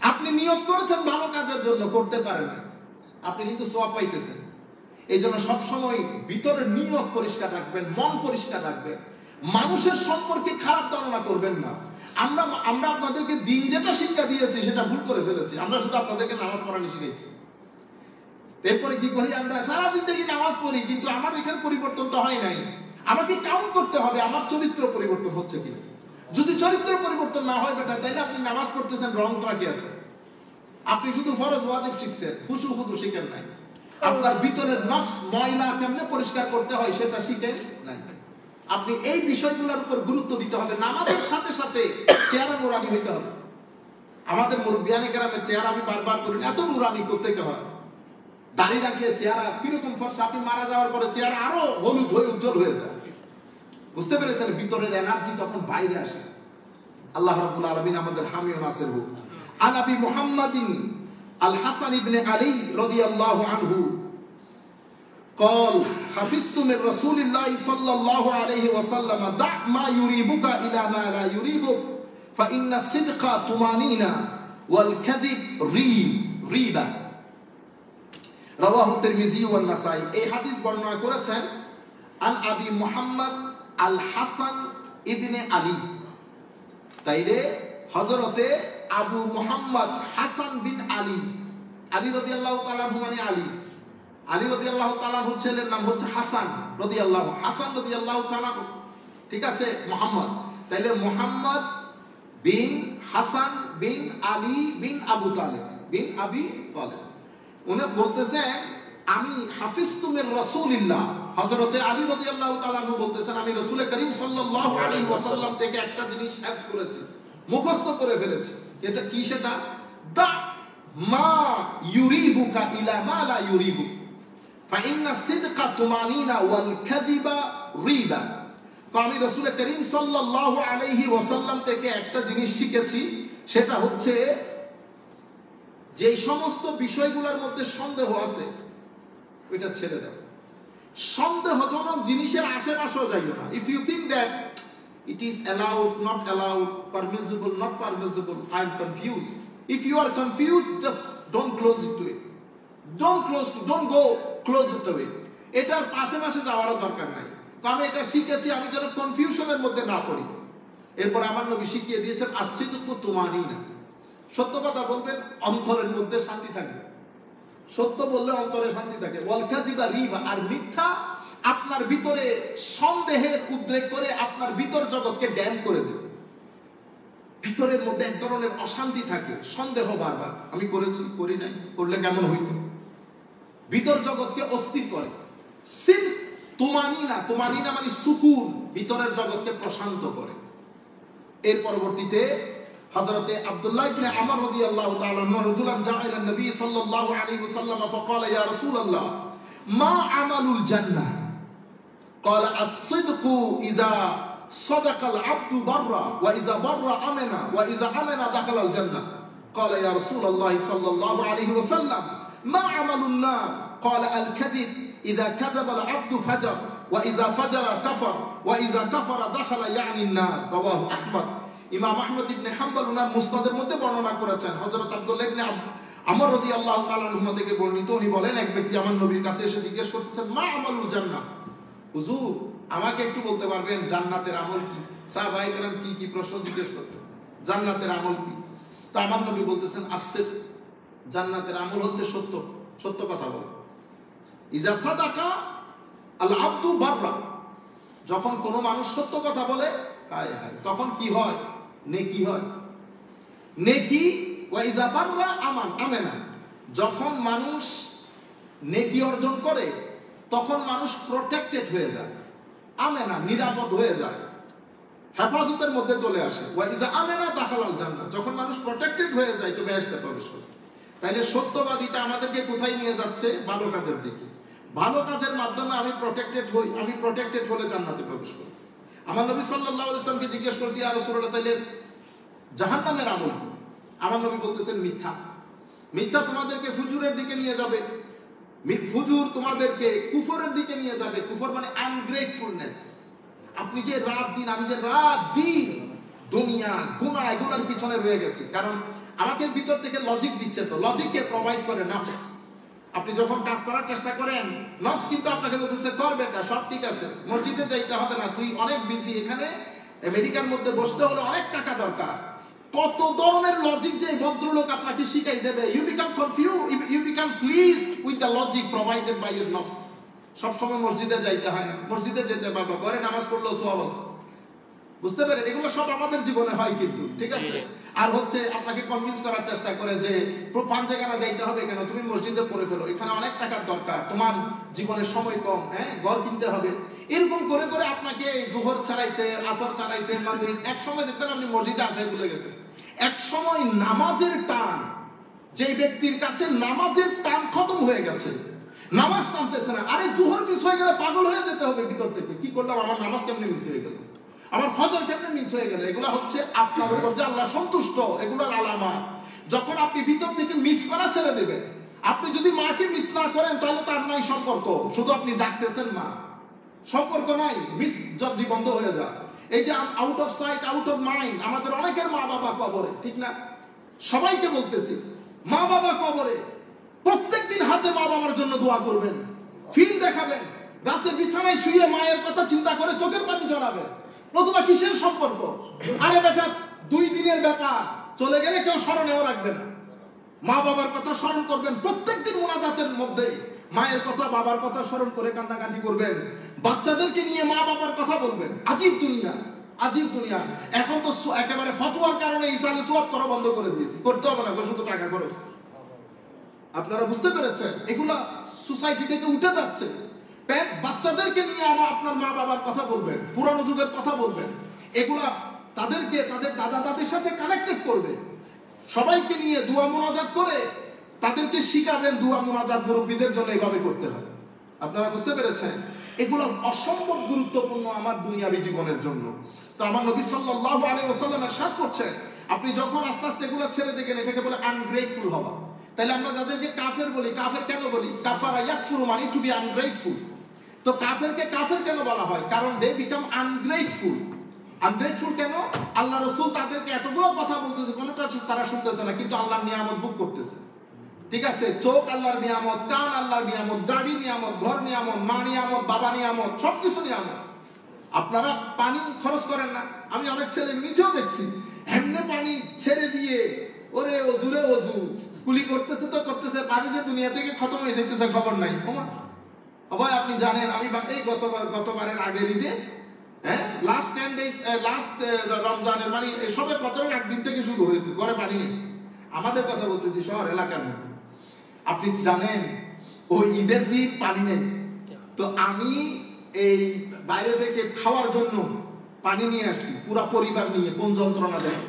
আপনি নিয়ত করেছেন ভালো কাজের জন্য, করতে পারেন না, আপনি কিন্তু সওয়াব পাইতেছেন। এইজন্য সব সময় ভিতরের নিয়ত পরিষ্কার রাখবেন, মন পরিষ্কার রাখবেন, মানুষের সম্পর্কে খারাপ ধারণা করবেন না। আমরা আপনাদেরকে দিন যেটা শিক্ষা দিয়েছি সেটা ভুল করে ফেলেছি। আমরা শুধু আপনাদেরকে নামাজ পড়া শিখিয়েছি। এরপরে কি করি? আমরা সারাদিন দেখি নামাজ পড়ি, কিন্তু আমার এখানে পরিবর্তন তো হয় নাই। আমাকে কাউন্ট করতে হবে আমার চরিত্র পরিবর্তন হচ্ছে কিনা। যদি চরিত্র পরিবর্তন না হয় বেটা, তাইলে আপনি নামাজ পড়তেছেন রং ট্রাকে আছে। আপনি শুধু ফরজ ওয়াজিব শিখছেন, খুশু খুদু শিখেন নাই। আপনার ভিতরের নফস ময়লা কেমনে পরিষ্কার করতে হয় সেটা শিখেন নাই। আপনি এই বিষয়গুলোর উপর গুরুত্ব দিতে হবে। নামাজের সাথে সাথে চেহারা নুরানি হইতে হবে। আমাদের মুরব্বিয়ানে কেরামের চেহারা আমি বারবার করি, এত নুরানি করতে হয়। দাড়ি রাখলে চেহারা কিরকম ফর্সা, আপনি মারা যাওয়ার পরে চেহারা আরো হলুদ হয়ে উজ্জ্বল হয়ে যায়। বুঝতে পেরেছেন? ভিতরের এনার্জি তখন বাইরে আসে। আল্লাহ রাব্বুল আলামিন আমাদের হামি ও নাসির হোক। আন আবি মুহাম্মাদিন আল হাসান ইবনে আলী রাদিয়াল্লাহু আনহু قال حفظت من رسول الله صلى الله عليه وسلم دع ما يريبك إلى ما لا يريبك فإن الصدق طمأنينة والكذب ريبة রাওয়াহু তিরমিজি ওয়া নাসাই। এই হাদিস বর্ণনা করেছেন আন আবি মুহাম্মদ আল হাসান ইবনে আলী। তাইলে হযরতে আবু মুহাম্মদ হাসান বিন আলী, আলী রাদিয়াল্লাহু তাআলা মানে আলী, আলী রাদিয়াল্লাহু তাআলা ছেলের নাম হচ্ছে হাসান রাদিয়াল্লাহু, হাসান রাদিয়াল্লাহু তাআলা, ঠিক আছে, মুহাম্মদ। তাইলে মুহাম্মদ বিন হাসান বিন আলী বিন আবু তালেব বিন আবি তালেব। উনি বলতেছেন আমি হাফিজতু মির রাসূলিল্লাহ, হযরতে আলী রাদিয়াল্লাহু তাআলা বলতেছেন আমি রাসূল করিম সাল্লাল্লাহু আলাইহি ওয়াসাল্লাম থেকে একটা জিনিস হিফজ করেছি, মুখস্থ করে ফেলেছি। এটা কি? সেটা দা মা ইউরিবুকা ইলা মা লা ইউরিবুক ফাইন্না সিদকা তুমানিনা ওয়াল কাযিবা রিবা। তো আমি রাসূল করিম সাল্লাল্লাহু আলাইহি ওয়াসাল্লাম থেকে একটা জিনিস শিখেছি, সেটা হচ্ছে যে সমস্ত বিষয়গুলোর মধ্যে সন্দেহ আছে ওইটা ছেড়ে দাও। সন্দেহজনক জিনিসের আশেপাশেও যাইও না। If you think that it is allowed, not allowed, permissible, not permissible, I am confused. If you are confused, just don't close it to it, don't go close to it. এটার পাশে যাওয়ারও দরকার নাই। আমি এটা শিখেছি আমি যেন কনফিউশনের মধ্যে না পড়ি। এরপর আমার নবী শিখিয়ে দিয়েছেন আসিদকু তুমানিনা, সত্য কথা বলবেন, অন্তরের মধ্যে শান্তি থাকবে। সত্য বললে অন্তরে শান্তি থাকে। ওয়াল কাযিবা রিবা, আর মিথ্যা আপনার ভিতরে সন্দেহের উদ্রেক করে আপনার ভিতর জগৎকে ড্যাম করে দেবে। ভিতরের মধ্যে এক ধরনের অশান্তি থাকে, সন্দেহ বারবার, আমি করেছি, করি নাই, করলে কেমন হইতো, ভিতর জগৎকে অস্থির করে। সিদক তুমানিনা, তুমানিনা মানে সুকুন, ভিতরের জগৎকে প্রশান্ত করে। এর পরবর্তীতে হযরতে আব্দুল্লাহ ইবনে আমর রাদিয়াল্লাহু তাআলা আনহু রাজুলান জাআ ইলা নবী সাল্লাল্লাহু আলাইহি ওয়াসাল্লাম ফাকালা ইয়া রাসূলুল্লাহ মা আমালুল জান্নাহ قال الصدق إذا صدق العبد برا وإذا برا أمنا وإذا أمنا دخل الجنة قال يا رسول الله صلى الله عليه وسلم ما عمل النار قال الكذب إذا كذب العبد فجر وإذا فجر كفر وإذا كفر دخل يعني النار رواه أحمد ইমাম আহমদ ইবনে হাম্বল ওনার মুসনাদের মধ্যে বর্ণনা করেছেন। হযরত আব্দুল্লাহ ইবনে আমর রাদিয়াল্লাহু তাআলা আনহু থেকে বর্ণিত, উনি বলেন এক ব্যক্তি আমার নবীর কাছে এসে জিজ্ঞেস করতেছেন মা আমালুল জান্নাহ, হুজুর আমাকে একটু বলতে পারবেন জান্নাতের আমল কি? সাহাবায়ে কেরাম কি প্রশ্ন জিজ্ঞেস করতেন, জান্নাতের আমল কি? তো আমার নবী বলতেছেন আসিদ, জান্নাতের আমল হচ্ছে সত্য কথা বলা। ইজা সাদাকা আল আব্দু বাররা, যখন কোন মানুষ সত্য কথা বলে হায় হায় তখন কি হয়? নেকি হয়, নেকি। ওয়া ইজা বাররা আমেনা, যখন মানুষ নেকি অর্জন করে তখন মানুষ প্রোটেক্টেড হয়ে যায়, আমেনা নিরাপদ হয়ে যায়, হেফাজতের মধ্যে চলে আসে। ওয়া ইজা আমেনা দাখালাল জান্নাহ, যখন মানুষ প্রোটেক্টেড হয়ে যায় তো বেহেশতে প্রবেশ করে। তাইলে সত্যবাদিতা আমাদেরকে কোথায় নিয়ে যাচ্ছে? ভালো কাজের দিকে। ভালো কাজের মাধ্যমে আমি প্রোটেক্টেড হই, আমি প্রোটেক্টেড হলে জান্নাতে প্রবেশ করি। আমার নবী সাল্লাল্লাহু আলাইহি ওয়াসাল্লামকে জিজ্ঞেস করছি ইয়া রাসূলুল্লাহ তাইলে জাহান্নামের আমল কি? আমার নবী বলতেছেন মিথ্যা তোমাদেরকে ফুজুরের দিকে নিয়ে যাবে, ফুজুর তোমাদেরকে কুফরের দিকে নিয়ে যাবে। কুফর মানে আনগ্রেটফুলনেস। আপনি যে আমি যে রাত দিন দুনিয়া গুনাহ এগুলোর পিছনে রয়ে গেছি, কারণ আমাকে ভিতর থেকে লজিক দিচ্ছে, তো লজিককে প্রোভাইড করে নফস। আপনি যখন কাজ করার চেষ্টা করেন নফস কিন্তু আপনাকে বলতেছে করবে না, সব ঠিক আছে, মসজিদে যাইতে হবে না, তুই অনেক বিজি, এখানে আমেরিকার মধ্যে বসতে হলে অনেক টাকা দরকার। কত ধরনের লজিক যে ভদ্রলোক আপনাকে শিখাই দেবে, you become confuse, you become pleased with the logic provided by your নফস। সব সময় মসজিদে যাইতে হয় না, মসজিদে যেতে পারবো, ঘরে নামাজ পড়লেও সওয়াব আছে। বুঝতে পারেন? এগুলো সব আমাদের জীবনে হয় কিন্তু, ঠিক আছে। আর হচ্ছে আপনাকে কনভিন্স করার চেষ্টা করে যে পাঞ্জেগানা যাইতে হবে কেন, তুমি মসজিদে পড়ে ফেলো, এখানে অনেক টাকার দরকার, তোমার জীবনে সময় কম, ঘর কিনতে হবে। এরকম করে করে আপনাকে জোহর ছাড়াইছে, আসর ছাড়াইছে, মাগরিব, এক সময় দেখবেন আপনি মসজিদে আসাই ভুলে গেছেন। এক সময় নামাজের টান, যে ব্যক্তির কাছে নামাজের টান খতম হয়ে গেছে, নামাজ টানতেছে না, আরে জোহর মিস হয়ে গেলে পাগল হয়ে যেতে হবে ভিতর থেকে, কি করলাম, আমার নামাজ কেমনে মিস হয়ে গেল, আমার ফজর কেমনে মিস হয়ে গেল। এগুলা হচ্ছে আপনার উপর যে আল্লাহ সন্তুষ্ট, এগুলোর আলামত। যখন আপনি ভিতর থেকে মিস করা ছেড়ে দেবেন, আপনি যদি মাকে মিস না করেন তাহলে তার নাই সম্পর্ক, শুধু আপনি ডাকতেছেন মা, সম্পর্ক নাই, মিস যদি বন্ধ হয়ে যায়। এই যে out of sight out of mind, আমাদের অনেকের মা বাবা কবরে, ঠিক না? সবাইকে বলতেছি মা বাবা কবরে, প্রত্যেকদিন হাতে মা বাবার জন্য দোয়া করবেন, ফিল দেখাবেন, রাতে বিছানায় শুয়ে মায়ের কথা চিন্তা করে চোখের পানি ঝরাবেন। নতুবা কিসের সম্পর্ক? আরে বেটা 2 দিনের ব্যাপার, চলে গেলে কেউ স্মরণেও রাখবে না। মা বাবার কথা স্মরণ করবেন, প্রত্যেকদিন মুনাজাতের মধ্যে মায়ের কথা বাবার কথা স্মরণ করে কান্নাকাটি করবেন। বাচ্চাদেরকে নিয়ে মা বাবার কথা বলবেন। আজীব দুনিয়া, আজীব দুনিয়া। এখন তো একেবারে ফতোয়ার কারণে ইসালে সোয়াব করা বন্ধ করে দিয়েছি, করতে হবে না, শুধু টাকা খরচ। আপনারা বুঝতে পেরেছেন? এগুলা সোসাইটি থেকে উঠে যাচ্ছে। বাচ্চাদেরকে নিয়ে আপনার মা বাবার কথা বলবেন, পুরানো যুগের কথা বলবেন, এগুলা তাদেরকে তাদের দাদা দাদির সাথে কানেক্টেড করবে। সবাইকে নিয়ে দোয়া মুনাজাত করে তাদেরকে শিখাবেন দোয়া মুনাজাত মুরব্বীদের জন্য এইভাবে করতে হয়। আপনারা বুঝতে পেরেছেন? এগুলো অসম্ভব গুরুত্বপূর্ণ আমার দুনিয়াবী জীবনের জন্য। তো আমার নবী সাল্লাল্লাহু আলাইহি ওয়াসাল্লাম ইরশাদ করছেন, আপনি যখন আস্তে আস্তে এগুলো ছেড়ে দেখেন, এটাকে বলে আনগ্রেটফুল হওয়া। তাহলে আমরা যাদেরকে কাফের বলি, কাফের কেন বলি? কাফারা ইয়াকফুরু মানে টু বি আনগ্রেটফুল। তো কাফেরকে কাফের কেন বলা হয়? কারণ দে বিকাম আনগ্রেটফুল। আনগ্রেটফুল কেন? আল্লাহ রাসূল তাদেরকে এতগুলো কথা বলতেছে, কোনটা তারা শুনতেছে না, কিন্তু আল্লাহর নিয়ামত ভোগ করতেছে। ঠিক আছে, চোখ আল্লাহর নিয়ামত, কান আল্লাহর নিয়ামত, গাড়ি নিয়ামত, ঘর নিয়ামত, মা নিয়ামত, বাবা নিয়ামত, সবকিছু নিয়ামত। আপনারা পানি খরচ করেন না? আমি অনেক ছেলে নিচেও দেখছি এমনি পানি ছেড়ে দিয়ে ওরে অজুরে অজু কুলি করতেছে তো করতেছে, পানি যে দুনিয়া থেকে খতম হয়ে যেতেছে খবর নাই। ভাই আপনি জানেন আমি এই গতবারের আগের ঈদে, হ্যাঁ, লাস্ট 10 ডেজ, লাস্ট রমজানের মানে সবে কতরের একদিন থেকে শুরু হয়েছে, ঘরে পানি নেই। আমাদের কথা বলতেছি, শহর এলাকার মধ্যে। আপনি জানেন ওই ঈদের দিন পানি নেই, তো আমি এই বাইরে থেকে খাওয়ার জন্য পানি নিয়ে আসছি পুরো পরিবার নিয়ে। কোন যন্ত্রণা দেয়,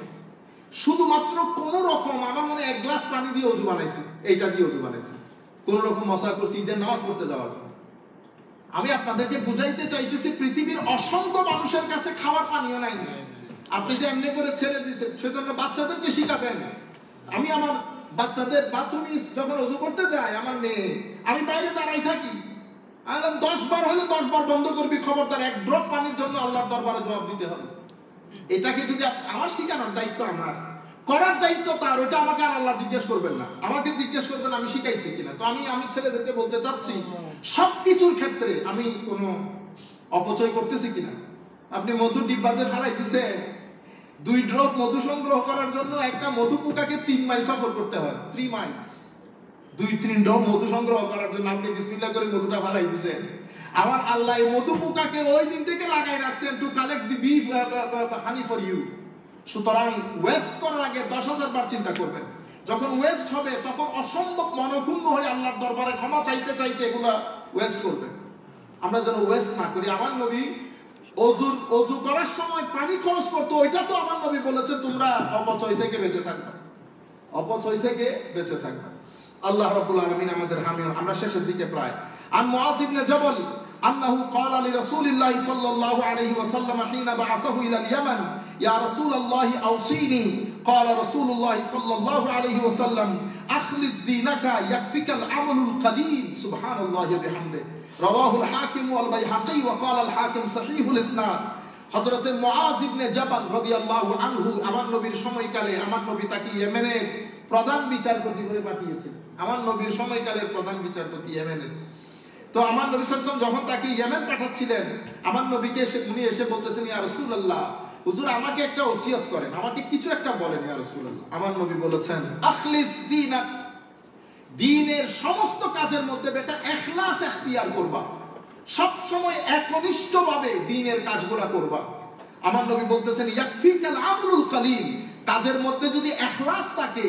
শুধুমাত্র কোন রকম আমার মনে 1 গ্লাস পানি দিয়ে ওযু বানাইছি, এইটা দিয়ে ওযু বানাইছি, কোন রকম মশা করছি ঈদের নামাজ পড়তে যাওয়ার জন্য। আমি আপনাদেরকে বুঝাইতে চাইতেছি পৃথিবীর অসংখ্য মানুষের কাছে খাওয়ার পানিও নাই। আপনি যে এমনি করে ছেড়ে দিয়েছেন, সেজন্য বাচ্চাদেরকে শিখাবেন। আমি আমার বাচ্চাদের বাথরুমে যখন ওযু করতে যায়, আমার মেয়ে, আমি বাইরে দাঁড়াই থাকি, আমি 10 বার হলে 10 বার বন্ধ করবি, খবরদার 1 ড্রপ পানির জন্য আল্লাহর দরবারে জবাব দিতে হবে। এটাকে যদি আমার শিখানোর দায়িত্ব আমার, করার দায়িত্ব তার, ওটা আমাকে আর আল্লাহ জিজ্ঞেস করবেন না, আমাকে জিজ্ঞেস করবেন আমি শিখাইছি কিনা। তো আমি ছেলেদেরকে বলতে চাচ্ছি সবকিছুর ক্ষেত্রে আমি কোনো অপচয় করতেছি কিনা। আপনি মধু ডিব্বা যে ফেলাই দিছেন, 2 ড্রপ মধু সংগ্রহ করার জন্য একটা মধু পোকাকে 3 মাইল সফর করতে হয়, 3 মাইলস। 2-3 ড্রপ মধু সংগ্রহ করার জন্য আপনি বিসমিল্লাহ করে মধুটা ফেলাই দিছেন। আমার আল্লাহ এই মধু পোকাকে ওই দিন থেকে লাগাই রাখছেন to collect the bee honey for you. সুতরাং ওয়েস্ট করার আগে 10,000 বার চিন্তা করবেন। যখন ওয়েস্ট হবে তখন অসম্ভব মনক্ষুণ্ণ হয়ে আল্লাহর দরবারে ক্ষমা চাইতে চাইতে এগুলা ওয়েস্ট করবেন। আমরা যেন ওয়েস্ট না করি। আমার নবী ওযু করার সময় পানি খরচ করতো, ওইটা তো আমার নবী বলেছে তোমরা অপচয় থেকে বেঁচে থাকবে, অপচয় থেকে বেঁচে থাকবে। আল্লাহ রাব্বুল আলামিন আমাদের হামি। আমরা শেষের দিকে প্রায়। আন মুআয ইবনে জাবাল أنه قال لرسول الله صلى الله عليه وسلم حين بعثه إلى اليمن يا رسول الله أوصيني قال رسول الله صلى الله عليه وسلم أخلص دينك يكفيك العمل القليل سبحان الله وبحمده رواه الحاكم والبيهقي وقال الحاكم صحيح الإسناد। হযরত মুআয ইবনে জাবাল রাদিয়াল্লাহু আনহু আমার নবীর সময়কালে, আমার নবী তাকে ইয়েমেনের প্রধান বিচারপতি করে পাঠিয়েছেন। আমার নবীর সময়কালের প্রধান বিচারপতি ইয়েমেনের। তো আমার নবী সাল্লাল্লাহু আলাইহি ওয়াসাল্লাম যখন তাকে ইয়েমেন পাঠাচ্ছিলেন, আমার নবীকে উনি এসে বলতেছেন ইয়া রাসূলুল্লাহ, হুজুর আমাকে একটা ওসিয়ত করেন, আমাকে কিছু একটা বলেন ইয়া রাসূলুল্লাহ। আমার নবী বলেছেন আখলিস দীনাক, দ্বীনের সমস্ত কাজের মধ্যে বেটা ইখলাস ইখতিয়ার করবা, সব সময় একনিষ্ঠভাবে দ্বীনের কাজগুলো করবা। আমার নবী বলতেছেন ইয়াকফিকাল আমলুল কালিল, কাজের মধ্যে যদি ইখলাস থাকে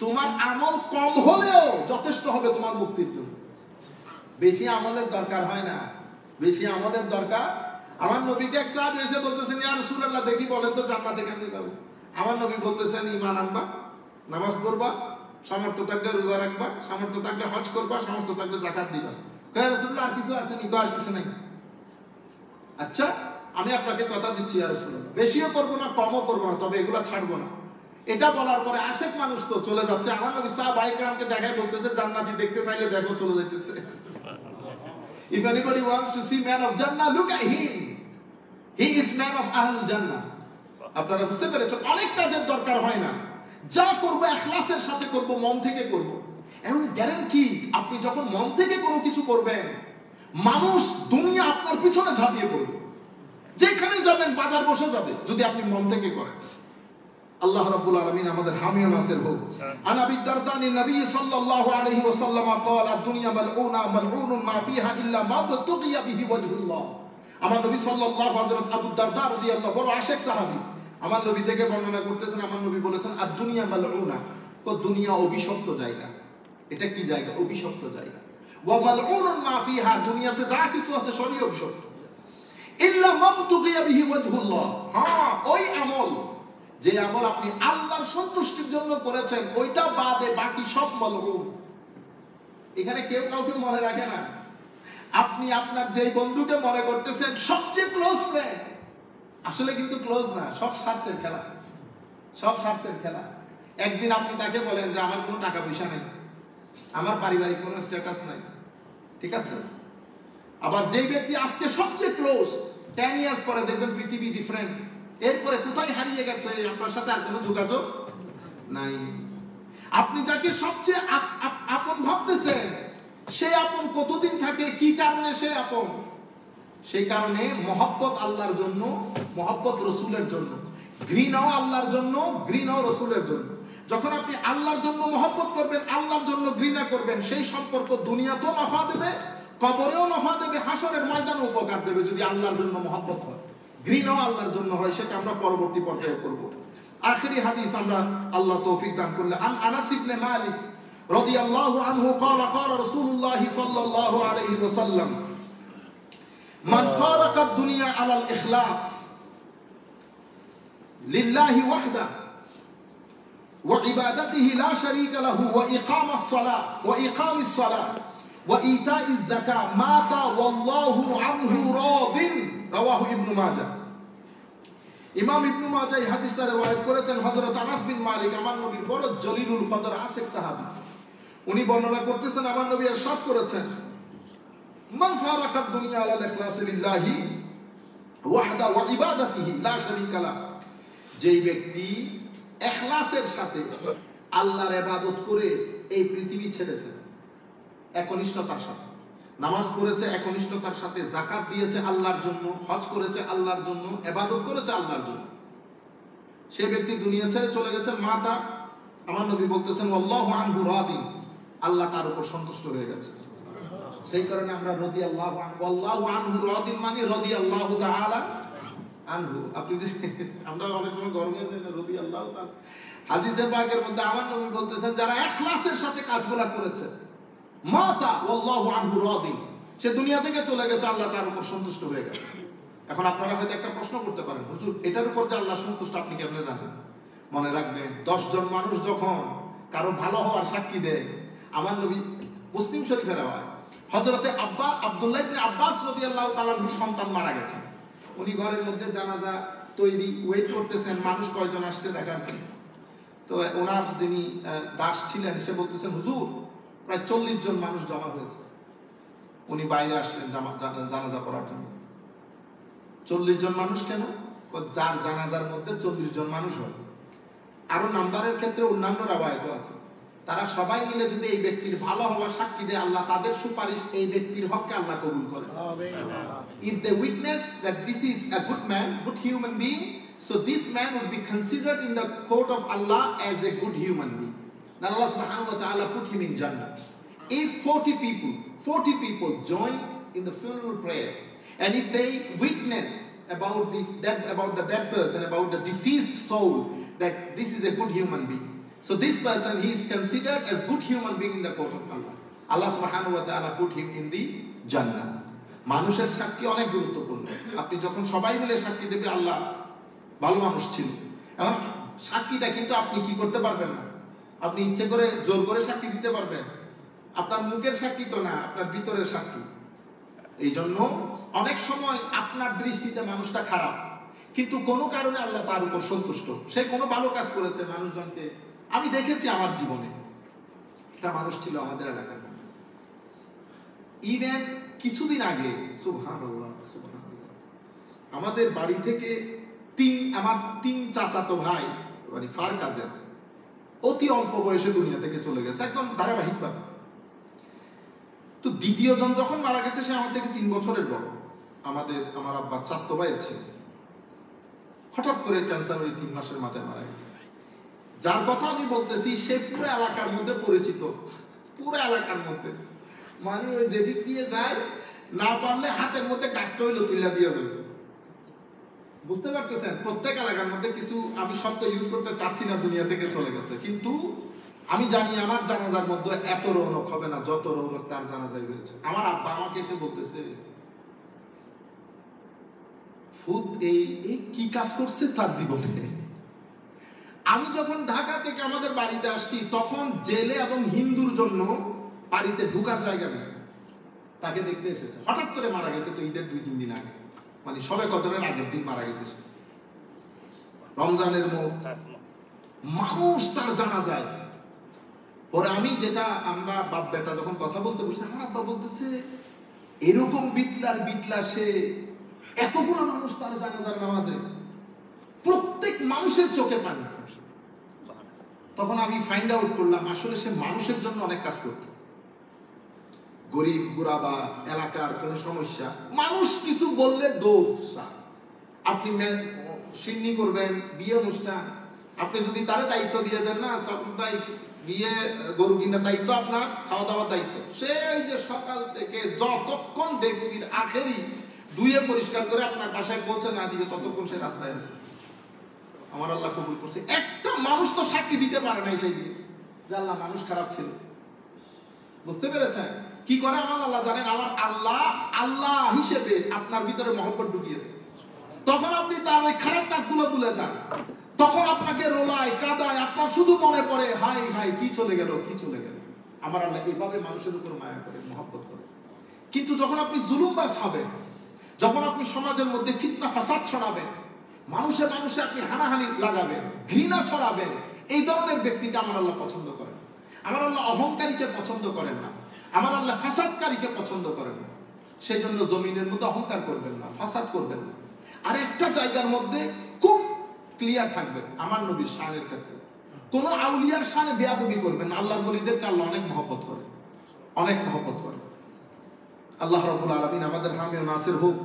তোমার আমল কম হলেও যথেষ্ট হবে তোমার মুক্তির জন্য। বেশি আমলের দরকার হয় না, বেশি আমলের দরকার। আমার নবীকে এক সাহাবী এসে বলতেছেন ইয়া রাসূলুল্লাহ দেখি বলেন তো জান্নাতে কেমনে যাব। আমার নবী বলতেছেন ঈমান আনবা, নামাজ পড়বা, সামর্থ্য থাকলে রোজা রাখবা, সামর্থ্য থাকলে হজ করবা, সামর্থ্য থাকলে যাকাত দিবা। কয় রাসূলুল্লাহ আর কিছু আছে নি? আর কিছু নাই। আচ্ছা আমি আপনাকে কথা দিচ্ছি ইয়া রাসূলুল্লাহ, বেশিও করব না কমও করব না, তবে এগুলা ছাড়বো না। এটা বলার পরে আশেক মানুষ তো চলে যাচ্ছে। আমার নবী সাহাবায়ে কেরামকে দেখায় বলতেছে জান্নাতি দেখতে চাইলে দেখো, চলে যাইতেছে। If anybody wants to see man of Jannah, look at him. He is man of Ahlul Jannah. আপনারা বুঝতে পেরেছেন? অনেক কাজের দরকার হয় না, যা করব ইখলাসের সাথে করব, মন থেকে করব। এবং গ্যারান্টি আপনি যখন মন থেকে কোনো কিছু করবেন, মানুষ দুনিয়া আপনার পিছনে ঝাঁপিয়ে পড়বে। যেখানে যাবেন বাজার বসে যাবে যদি আপনি মন থেকে করেন। আল্লাহ রাব্বুল আলামিন আমাদের হামি ও নাসির হোক। আন আবি দারদা নবী সাল্লাল্লাহু আলাইহি ওয়াসাল্লাম قال الدنيا ملعونة ملعون ما فيها إلا ما ابتغي به وجه الله। আমার নবী সাল্লাল্লাহু হযরত আবু দারদা রাদিয়াল্লাহু বড় আশিক সাহাবী, আমার নবী থেকে বর্ণনা করতেছেন। আমার নবী বলেছেন আদ-দুনিয়া মালউনা, তো দুনিয়া অভিশপ্ত জায়গা। এটা কি জায়গা? অভিশপ্ত জায়গা। ওয়া মালউনুন মা ফিহা, দুনিয়াতে যা কিছু আছে সবই অভিশপ্ত। ইল্লা মা ابتغي به وجه الله, হ্যাঁ ওই আমল, যে আমল আপনি আল্লাহর সন্তুষ্টির জন্য করেছেন ওইটা বাদে বাকি সব মালউন। এখানে কেউ কাউকে মনে রাখে না। আপনি আপনার যেই বন্ধুকে মনে করতেছেন সবচেয়ে ক্লোজ ফ্রেন্ড, আসলে কিন্তু ক্লোজ না, সব স্বার্থের খেলা, সব স্বার্থের খেলা। একদিন আপনি তাকে বলেন যে আমার কোনো টাকা পয়সা নাই, আমার পারিবারিক কোনো স্ট্যাটাস নাই, ঠিক আছে? আবার যেই ব্যক্তি আজকে সবচেয়ে ক্লোজ, 10 ইয়ার্স পরে দেখবেন পৃথিবী ডিফারেন্ট, এরপরে কোথায় হারিয়ে গেছে, আপনার সাথে আর কোনো যোগাযোগ নাই। আপনি যাকে সবচেয়ে আপন ভাবতেছেন, সে আপন কতদিন থাকে, কি কারণে সে আপন? সেই কারণে মহব্বত আল্লাহর জন্য, মহব্বত রসুলের জন্য, ঘৃণাও আল্লাহর জন্য, ঘৃণাও রসুলের জন্য। যখন আপনি আল্লাহর জন্য মহব্বত করবেন, আল্লাহর জন্য ঘৃণা করবেন, সেই সম্পর্ক দুনিয়াতেও নফা দেবে, কবরেও নফা দেবে, হাসরের ময়দানে উপকার দেবে, যদি আল্লাহর জন্য মহব্বত হয়। ঘৃণাও আল্লাহর জন্য হয়, সেটা আমরা পরবর্তী পর্যায়ে করব। আখেরি হাদিস আমরা আল্লাহ তৌফিক দান করলে, আন আনাস ইবনে মালিক রাদিয়াল্লাহু আনহু قال قال رسول الله صلى الله عليه وسلم من فارق الدنيا على الإخلاص لله وحده وعبادته لا شريك له وإقام الصلاة وإيتاء الزكاة مات والله عنه راض رواه ابن ماجه। ইমাম ইবনে মাজাহ এই হাদিসটা riwayat করেছেন হযরত আনাস বিন মালিক, আমার নবীর বড় জলিলুল কদর আশিক সাহাবী। উনি বর্ণনা করতেছেন, আমার নবী ইরশাদ করেছেন, মান ফারাকাদ দুনিয়া আলা ইখলাস লিল্লাহি ওয়াহদা ওয়া ইবাদাতিহি লা শারীকা লা, যেই ব্যক্তি ইখলাসের সাথে আল্লাহর ইবাদত করে এই পৃথিবী ছেড়েছে, একনিষ্ঠতার সাথে নামাজ পড়েছে, একনিষ্ঠতার সাথে যাকাত দিয়েছে আল্লাহর জন্য, হজ করেছে আল্লাহর জন্য, ইবাদত করেছে আল্লাহর জন্য, সেই ব্যক্তি দুনিয়া ছেড়ে চলে গেছে, মাতা, আমার নবী বলতেছেন আল্লাহু আনহু রাদিন, আল্লাহ তার উপর সন্তুষ্ট হয়ে গেছে। সেই কারণে আমরা রাদিয়াল্লাহু আনহু, আল্লাহু আনহু রাদিন মানে রাদিয়াল্লাহু তাআলা আনহু। আপনি যে আমরা অনেক সময় গরমে যাই না, রাদিয়াল্লাহু তাআলা, হাদিসে পাকের মধ্যে আমার নবী বলতেছেন যারা ইখলাসের সাথে কাজগুলো করেছে, মাতা আল্লাহু আনহু রাদিন, সে দুনিয়া থেকে চলে গেছে, আল্লাহ তার উপর সন্তুষ্ট হয়ে গেছে। এখন আপনারা হয়তো একটা প্রশ্ন করতে পারেন, হুজুর এটার উপর যে আল্লাহ সন্তুষ্ট আপনি কেমনে জানেন? মনে রাখবেন, 10 জন মানুষ যখন কারো ভালো হওয়ার সাক্ষী দেয়, আমার নবী, মুসলিম শরীফের রাওয়ায়াত, হযরতে আব্দুল্লাহ ইবনে আব্বাস রাদিয়াল্লাহু তাআলা আনহুর সন্তান মারা গেছে। উনি ঘরের মধ্যে জানাজা তৈরি, ওয়েট করতেছেন মানুষ কয়জন আসছে দেখার জন্য। তো ওনার যিনি দাস ছিলেন সে বলতেছেন, হুজুর প্রায় 40 জন মানুষ জমা হয়েছে। উনি বাইরে আসলেন জানাজা পড়ার জন্য। 40 জন মানুষ কেন? যার জানাজার মধ্যে 40 জন মানুষ হয়। আরো নাম্বারের ক্ষেত্রে অন্যান্য রাওয়ায়াতও আছে। তারা সবাই মিলে যদি এই ব্যক্তির ভালো হওয়ার সাক্ষী দেয়, আল্লাহ তাদের সুপারিশ এই ব্যক্তির হককে আল্লাহ কবুল করেন। If they witness that this is a good man, good human being, so this man would be considered in the court of Allah as a good human being. Then Allah subhanahu wa ta'ala put him in Jannah. If 40 people join in the funeral prayer, and if they witness about the dead person, about the deceased soul, that this is a good human being, so this person, he is considered as good human being in the court of Allah. Allah subhanahu wa ta'ala put him in the Jannah. মানুষের সাক্ষী অনেক গুরুত্বপূর্ণ। আপনি যখন সবাই মিলে সাক্ষী দেবে আল্লাহ ভালো মানুষ ছিল, এখন সাক্ষীটা কিন্তু আপনি কি করতে পারবেন না, আপনি ইচ্ছে করে জোর করে সাক্ষী দিতে পারবেন? আপনার মুখের সাক্ষী তো না, আপনার ভিতরের সাক্ষী। এই জন্য অনেক সময় আপনার দৃষ্টিতে মানুষটা খারাপ, কিন্তু কোনো কারণে আল্লাহ তার উপর সন্তুষ্ট, সে কোনো ভালো কাজ করেছে মানুষজনকে। আমি দেখেছি আমার জীবনে, একটা মানুষ ছিল আমাদের এলাকার, ইভেন কিছুদিন আগে, সুবহানাল্লাহ সুবহানাল্লাহ, আমাদের বাড়ি থেকে আমার তিন চাচাতো ভাই, মানে ফার কাজের, অতি অল্প বয়সে দুনিয়া থেকে চলে গেছে, একদম ধারাবাহিকভাবে। তো দ্বিতীয় জন যখন মারা গেছে, সে আমার থেকে 3 বছরের বড়, আমার আব্বা চাচাতো ভাইয়ের ছেলে। হঠাৎ করে ক্যান্সার হয়ে 3 মাসের মাথায় মারা গেছে। যার কথা আমি বলতেছি সে পুরো এলাকার মধ্যে পরিচিত, পুরো এলাকার মধ্যে, মানে ওই যেদিক দিয়ে যায়, না পারলে হাতের মধ্যে গাছটা হইলো তুইলা দিয়ে যাবে। বুঝতে পারতেছেন? প্রত্যেক এলাকার মধ্যে কিছু, আমি শব্দ ইউজ করতে চাচ্ছি না, দুনিয়া থেকে চলে গেছে, কিন্তু আমি জানি আমার জানাজার মধ্যে এত রৌনক হবে না যত রৌনক তার জানাজায় হয়েছে। আমার আব্বা আমাকে এসে বলতেছে, ফুদ এই কি কাজ করছে তার জীবনে। আমি যখন ঢাকা থেকে আমাদের বাড়িতে আসছি, তখন জেলে এবং হিন্দুর জন্য বাড়িতে ঢুকার জায়গা নেই, তাকে দেখতে এসেছে। হঠাৎ করে মারা গেছে, তো ঈদের 2-3 দিন আগে, মানে শবে কদরের আগের দিন মারা গেছে। রমজানের মত মানুষ তার জানা যায়। পরে আমি যেটা, আমরা বাপ বেটা যখন কথা বলতে বসে, আমার আব্বা বলতেছে, এরকম বিটলা সে, এতগুলো মানুষ তার জানাজার নামাজে, প্রত্যেক মানুষের চোখে পানি। তখন আমি ফাইন্ড আউট করলাম আসলে সে মানুষের জন্য অনেক কাজ করত। গরিব গুরাবা, এলাকার কোনো সমস্যা, মানুষ কিছু বললে দোষ। আপনি সিন্নি করবেন, বিয়ে অনুষ্ঠান, আপনি যদি তারে দায়িত্ব দিয়ে দেন না, সবাই বিয়ে গরু কিনার দায়িত্ব আপনার, খাওয়া দাওয়ার দায়িত্ব, সেই যে সকাল থেকে যতক্ষণ ডেক্সির আখেরি ধুয়ে পরিষ্কার করে আপনার বাসায় পৌঁছে না দিবে ততক্ষণ সে রাস্তায় আছে। আমার আল্লাহ কবুল করছে। একটা মানুষ তো সাক্ষী দিতে পারে নাই সেই দিন যে আল্লাহ মানুষ খারাপ ছিল। বুঝতে পেরেছেন কি করে আমার আল্লাহ জানেন? আমার আল্লাহ আল্লাহ হিসেবে আপনার ভিতরে মহব্বত ঢুকিয়ে দেয়। তখন আপনি তার ওই খারাপ কাজগুলো ভুলে যান, তখন আপনাকে রোলায় কাদায়, আপনার শুধু মনে পড়ে হাই হাই কি চলে গেল, কি চলে গেল। আমার আল্লাহ এইভাবে মানুষের উপর মায়া করে, মহব্বত করে। কিন্তু যখন আপনি জুলুমবাজ হবেন, যখন আপনি সমাজের মধ্যে ফিতনা ফাসাদ ছড়াবেন, মানুষে মানুষে আপনি হানাহানি লাগাবেন, ঘৃণা ছড়াবেন, এই ধরনের ব্যক্তিকে আমার আল্লাহ পছন্দ করেন। আমার আল্লাহ অহংকারীকে পছন্দ করেন না, আমার আল্লাহ ফাসাদকারীকে পছন্দ করেন না। সেই জন্য জমিনের মধ্যে অহংকার করবেন না, ফাসাদ করবেন না। আর একটা জায়গার মধ্যে খুব ক্লিয়ার থাকবেন আমার নবীর শানের ক্ষেত্রে, কোন আউলিয়ার শানে বেয়াদবি করবেন না। আল্লাহর ওলিদেরকে আল্লাহ অনেক মহব্বত করে, অনেক মহব্বত করে। আল্লাহ রাব্বুল আলামিন আমাদের হামি ও নাসির হোক।